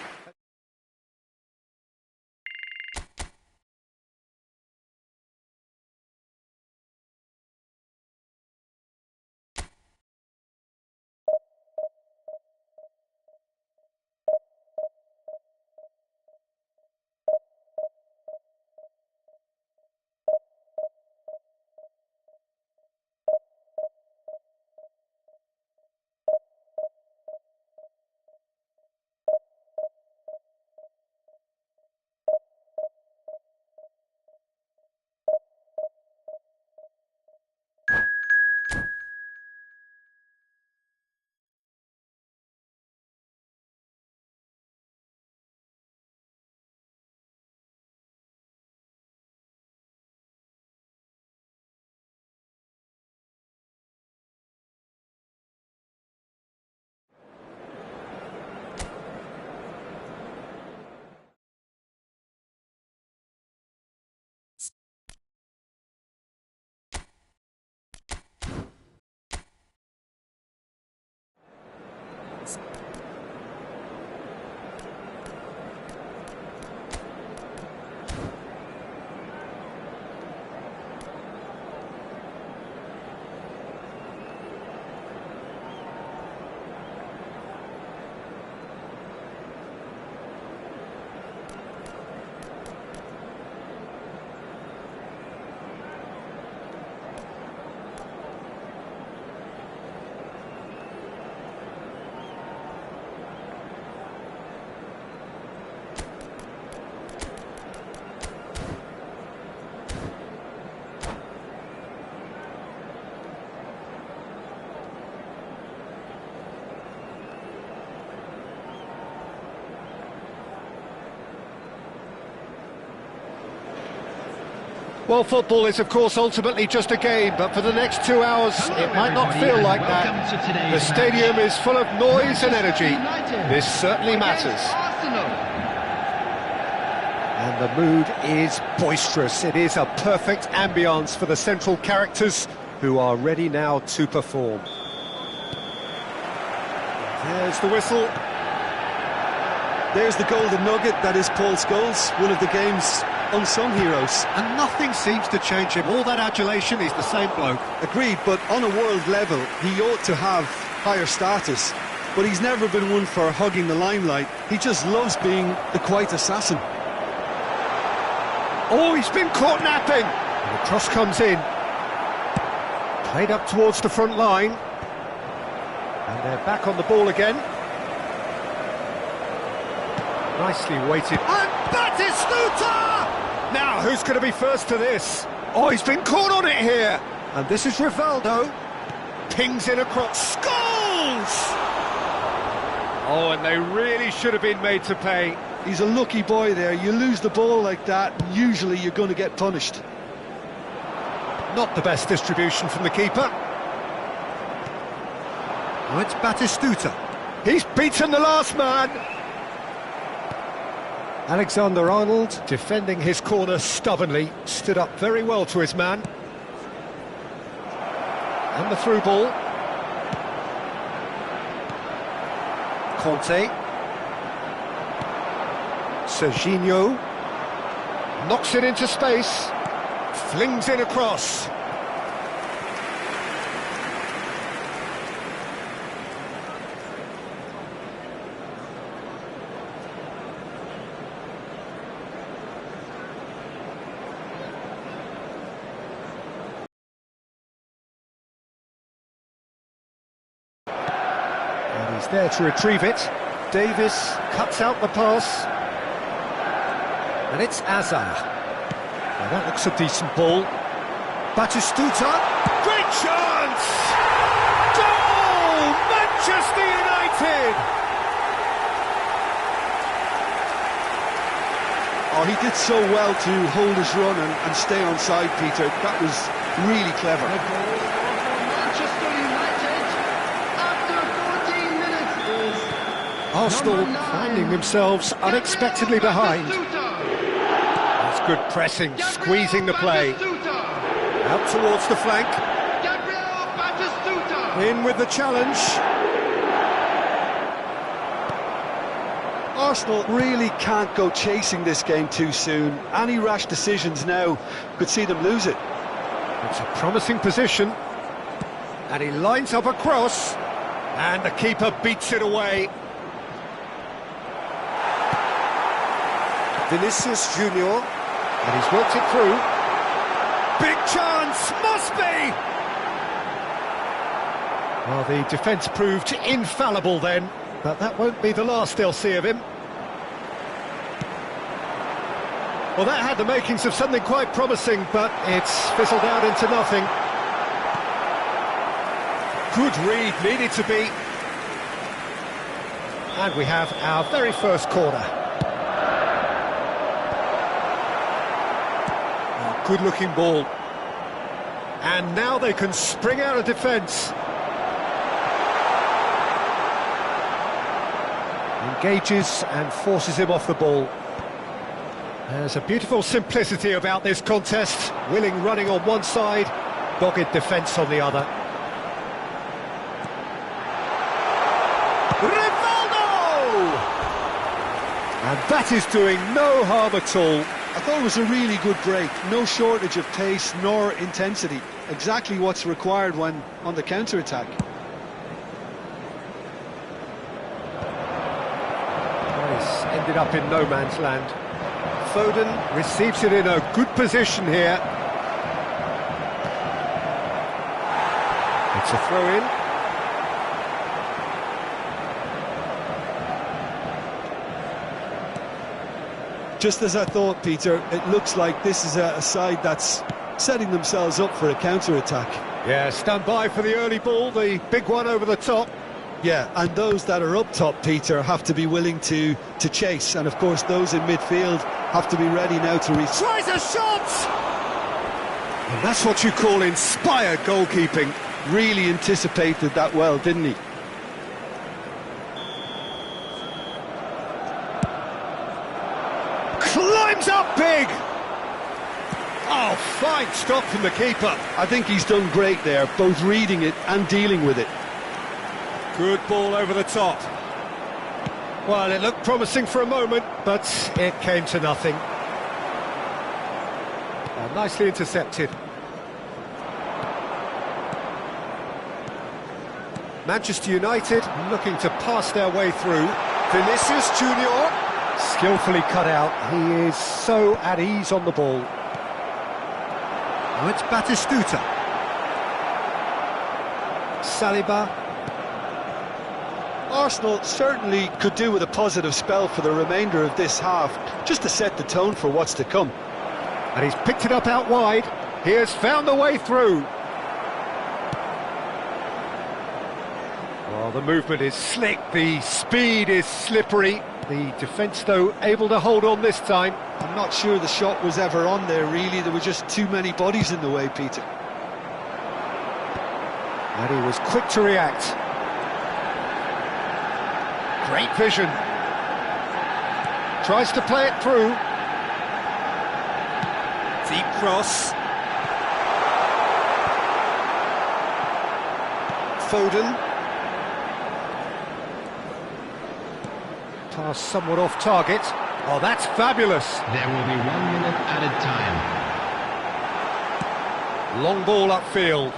Speaker 1: Well, football is, of course, ultimately just a game, but for the next 2 hours, it might not feel like that. The stadium is full of noise and energy. This certainly matters. And the mood is boisterous. It is a perfect ambience for the central characters who are ready now to perform. There's the whistle.
Speaker 2: There's the golden nugget, that is Paul Scholes, one of the game's unsung heroes.
Speaker 1: And nothing seems to change him. All that adulation, he's the same bloke.
Speaker 2: Agreed, but on a world level, he ought to have higher status. But he's never been one for hugging the limelight. He just loves being the quiet assassin.
Speaker 1: Oh, he's been caught napping. And the cross comes in. Played up towards the front line. And they're back on the ball again. Nicely weighted. And Batistuta! Now, who's going to be first to this? Oh, he's been caught on it here. And this is Rivaldo. Pings in across. Scores! Oh, and they really should have been made to pay.
Speaker 2: He's a lucky boy there. You lose the ball like that, usually you're going to get punished.
Speaker 1: Not the best distribution from the keeper. Oh, it's Batistuta. He's beaten the last man. Alexander-Arnold, defending his corner stubbornly, stood up very well to his man. And the through ball. Conte. Serginho. Knocks it into space. Flings in across. He's there to retrieve it. Davis cuts out the pass. And it's Azar. Now that looks a decent ball. Batistuta. Great chance! Goal! Manchester United!
Speaker 2: Oh, he did so well to hold his run and stay onside, Peter. That was really clever.
Speaker 1: Arsenal finding themselves unexpectedly behind. That's good pressing, squeezing the play. Out towards the flank. In with the challenge.
Speaker 2: Arsenal really can't go chasing this game too soon. Any rash decisions now could see them lose it.
Speaker 1: It's a promising position. And he lines up a cross. And the keeper beats it away. Vinicius Junior, and he's worked it through. Big chance, must be! Well, the defence proved infallible then, but that won't be the last they'll see of him. Well, that had the makings of something quite promising, but it's fizzled out into nothing. Good read, needed to be. And we have our very first corner. Good-looking ball. And now they can spring out of defence. Engages and forces him off the ball. There's a beautiful simplicity about this contest. Willing running on one side, dogged defence on the other. Rivaldo! And that is doing no harm at all.
Speaker 2: I thought it was a really good break. No shortage of pace nor intensity. Exactly what's required when on the counter-attack.
Speaker 1: He's ended up in no man's land. Foden receives it in a good position here. It's a throw-in.
Speaker 2: Just as I thought, Peter, it looks like this is a side that's setting themselves up for a counter-attack.
Speaker 1: Yeah, stand by for the early ball, the big one over the top.
Speaker 2: Yeah, and those that are up top, Peter, have to be willing to chase. And, of course, those in midfield have to be ready now to reach.
Speaker 1: Tries a shot! And that's what you call inspired goalkeeping.
Speaker 2: Really anticipated that well, didn't he?
Speaker 1: Climbs up big! Oh, fine stop from the keeper.
Speaker 2: I think he's done great there, both reading it and dealing with it.
Speaker 1: Good ball over the top. Well, it looked promising for a moment, but it came to nothing. Nicely intercepted. Manchester United looking to pass their way through. Vinicius Junior, skillfully cut out. He is so at ease on the ball. Now it's Batistuta. Saliba.
Speaker 2: Arsenal certainly could do with a positive spell for the remainder of this half, just to set the tone for what's to come.
Speaker 1: And he's picked it up out wide. He has found the way through. Well, the movement is slick, the speed is slippery. The defence, though, able to hold on this time.
Speaker 2: I'm not sure the shot was ever on there, really. There were just too many bodies in the way, Peter.
Speaker 1: And he was quick to react. Great vision. Tries to play it through. Deep cross. Foden. Pass somewhat off target. Oh, that's fabulous.
Speaker 3: There will be 1 minute added time.
Speaker 1: Long ball upfield.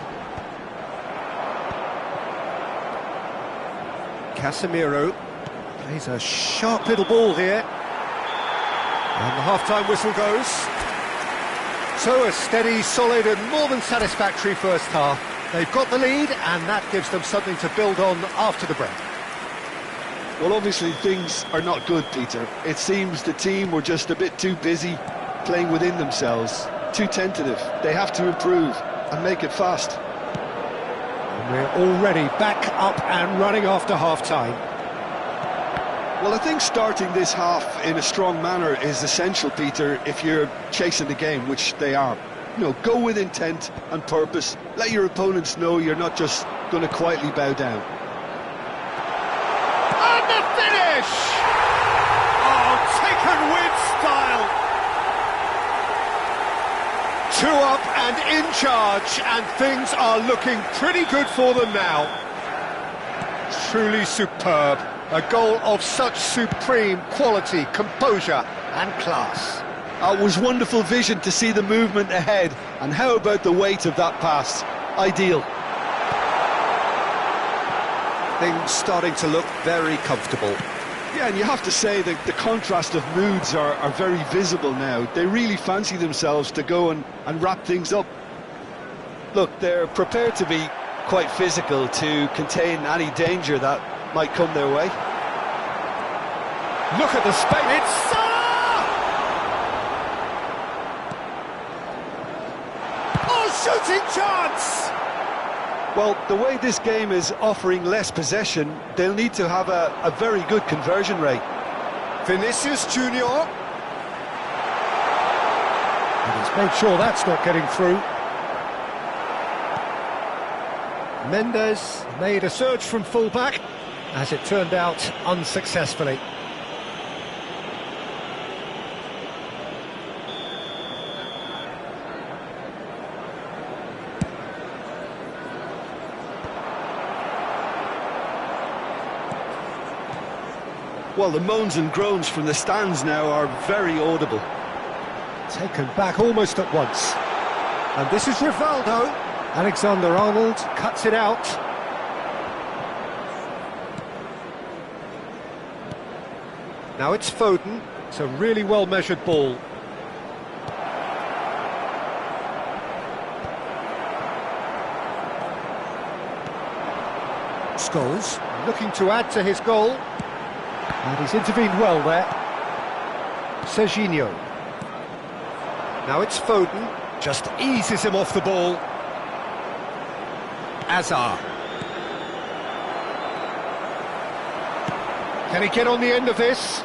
Speaker 1: Casemiro plays a sharp little ball here. And the half-time whistle goes. So a steady, solid and more than satisfactory first half. They've got the lead and that gives them something to build on after the break.
Speaker 2: Well, obviously things are not good, Peter. It seems the team were just a bit too busy playing within themselves, too tentative. They have to improve and make it fast.
Speaker 1: And we're already back up and running after half-time.
Speaker 2: Well, I think starting this half in a strong manner is essential, Peter, if you're chasing the game, which they are. You know, go with intent and purpose. Let your opponents know you're not just going to quietly bow down.
Speaker 1: And the finish! Oh, taken with style! 2 up and in charge, and things are looking pretty good for them now. Truly superb. A goal of such supreme quality, composure and class.
Speaker 2: It was wonderful vision to see the movement ahead, and how about the weight of that pass? Ideal.
Speaker 1: Things starting to look very comfortable.
Speaker 2: Yeah, and you have to say that the contrast of moods are very visible now. They really fancy themselves to go and wrap things up. Look, they're prepared to be quite physical to contain any danger that might come their way.
Speaker 1: Look at the space. It's Salah! Oh, shooting chance!
Speaker 2: Well, the way this game is offering less possession, they'll need to have a very good conversion rate.
Speaker 1: Vinicius Junior. And he's made sure that's not getting through. Mendes made a surge from full-back, as it turned out unsuccessfully.
Speaker 2: Well, the moans and groans from the stands now are very audible.
Speaker 1: Taken back almost at once. And this is Rivaldo. Alexander-Arnold cuts it out. Now it's Foden. It's a really well-measured ball. Scholes looking to add to his goal. And he's intervened well there. Serginho. Now it's Foden. Just eases him off the ball. Azar. Can he get on the end of this?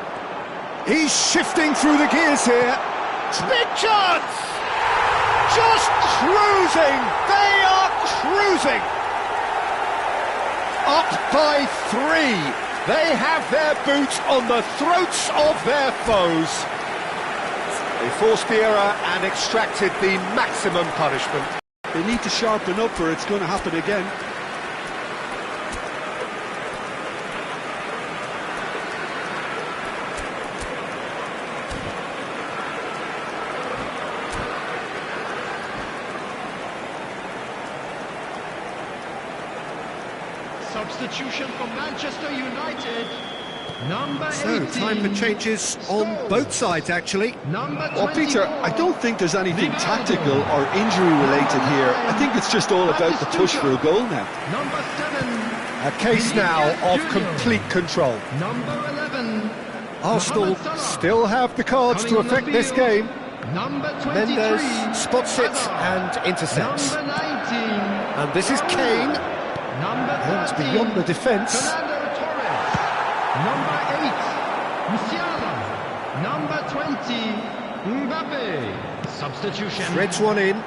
Speaker 1: He's shifting through the gears here. Big chance! just cruising! They are cruising! Up by 3. They have their boots on the throats of their foes. They forced the error and extracted the maximum punishment.
Speaker 2: They need to sharpen up or it's going to happen again.
Speaker 3: Substitution for Manchester United. Number 18.
Speaker 1: So, time for changes on both sides, actually.
Speaker 3: Number 24.
Speaker 2: Well, Peter, I don't think there's anything tactical or injury-related here. I think it's just all about the push for a goal now.
Speaker 3: Number 7.
Speaker 1: A case now of complete control.
Speaker 3: Number 11.
Speaker 1: Arsenal still have the cards to affect this game.
Speaker 3: Number 23.
Speaker 1: Mendes spots it and intercepts.
Speaker 3: Number 19.
Speaker 1: And this is Kane.
Speaker 3: Number 13.
Speaker 1: It's beyond the defence.
Speaker 3: Fernando Torres. Number 8. Musiala. Number 20. Mbappe. Substitution.
Speaker 1: Threads one in.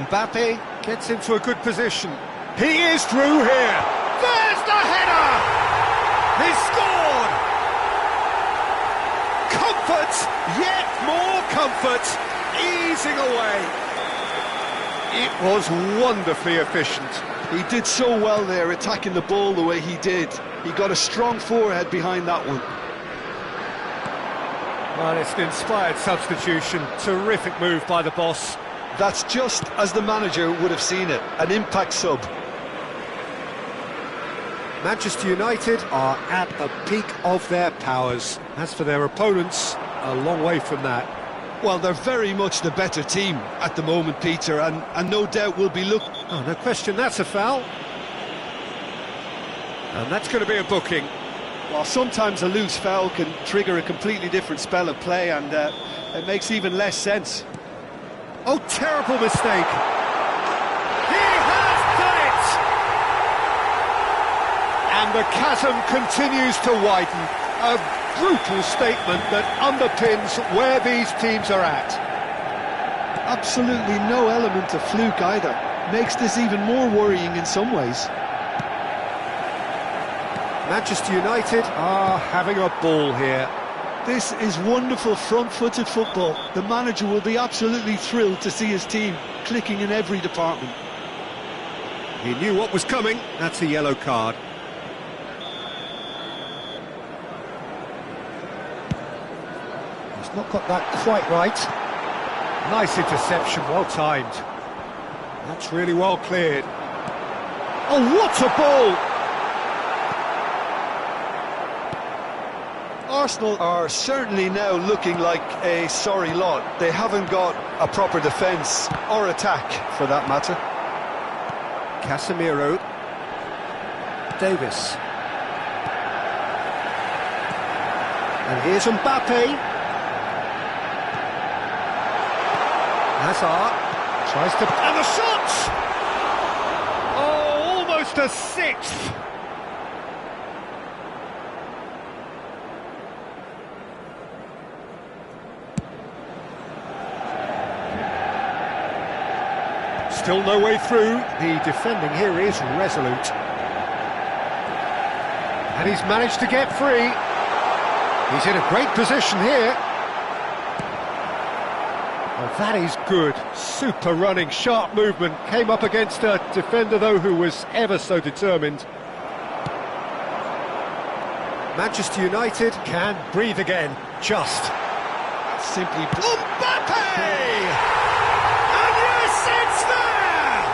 Speaker 1: Mbappe gets into a good position. He is through here. There's the header! He scored! Comfort, yet more comfort, easing away. It was wonderfully efficient.
Speaker 2: He did so well there, attacking the ball the way he did. He got a strong forehead behind that one.
Speaker 1: Well, it's an inspired substitution. Terrific move by the boss.
Speaker 2: That's just as the manager would have seen it, an impact sub.
Speaker 1: Manchester United are at the peak of their powers. As for their opponents, a long way from that.
Speaker 2: Well, they're very much the better team at the moment, Peter, and no doubt will be looking...
Speaker 1: Oh, no question, that's a foul. And that's going to be a booking.
Speaker 2: Well, sometimes a loose foul can trigger a completely different spell of play, and it makes even less sense.
Speaker 1: Oh, terrible mistake. He has done it! And the chasm continues to widen. A brutal statement that underpins where these teams are at.
Speaker 2: Absolutely no element of fluke either. Makes this even more worrying in some ways.
Speaker 1: Manchester United are having a ball here.
Speaker 2: This is wonderful front-footed football. The manager will be absolutely thrilled to see his team clicking in every department.
Speaker 1: He knew what was coming. That's a yellow card. He's not got that quite right. Nice interception, well timed. That's really well cleared. Oh, what a ball!
Speaker 2: Arsenal are certainly now looking like a sorry lot. They haven't got a proper defence or attack, for that matter.
Speaker 1: Casemiro. Davis. And here's Mbappe. Hazard tries to... And the shot! Oh, almost a sixth! Still no way through. The defending here is resolute. And he's managed to get free. He's in a great position here. Well, that is good. Super running, sharp movement. Came up against a defender, though, who was ever so determined. Manchester United can breathe again. Just.
Speaker 2: Simply...
Speaker 1: Mbappe! And yes, it's there!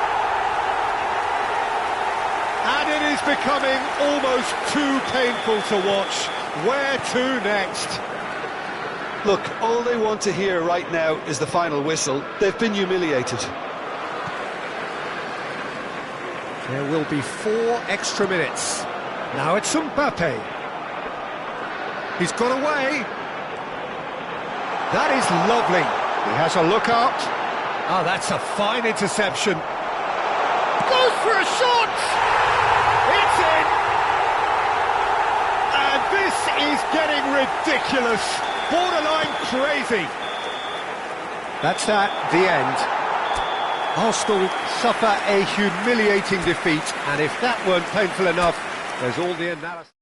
Speaker 1: And it is becoming almost too painful to watch. Where to next?
Speaker 2: Look, all they want to hear right now is the final whistle. They've been humiliated.
Speaker 1: There will be 4 extra minutes. Now it's Mbappe. He's got away. That is lovely. He has a look up. Oh, that's a fine interception. Goes for a shot! It's in! And this is getting ridiculous. Borderline crazy. That's the end. Arsenal suffer a humiliating defeat, and if that weren't painful enough, there's all the analysis.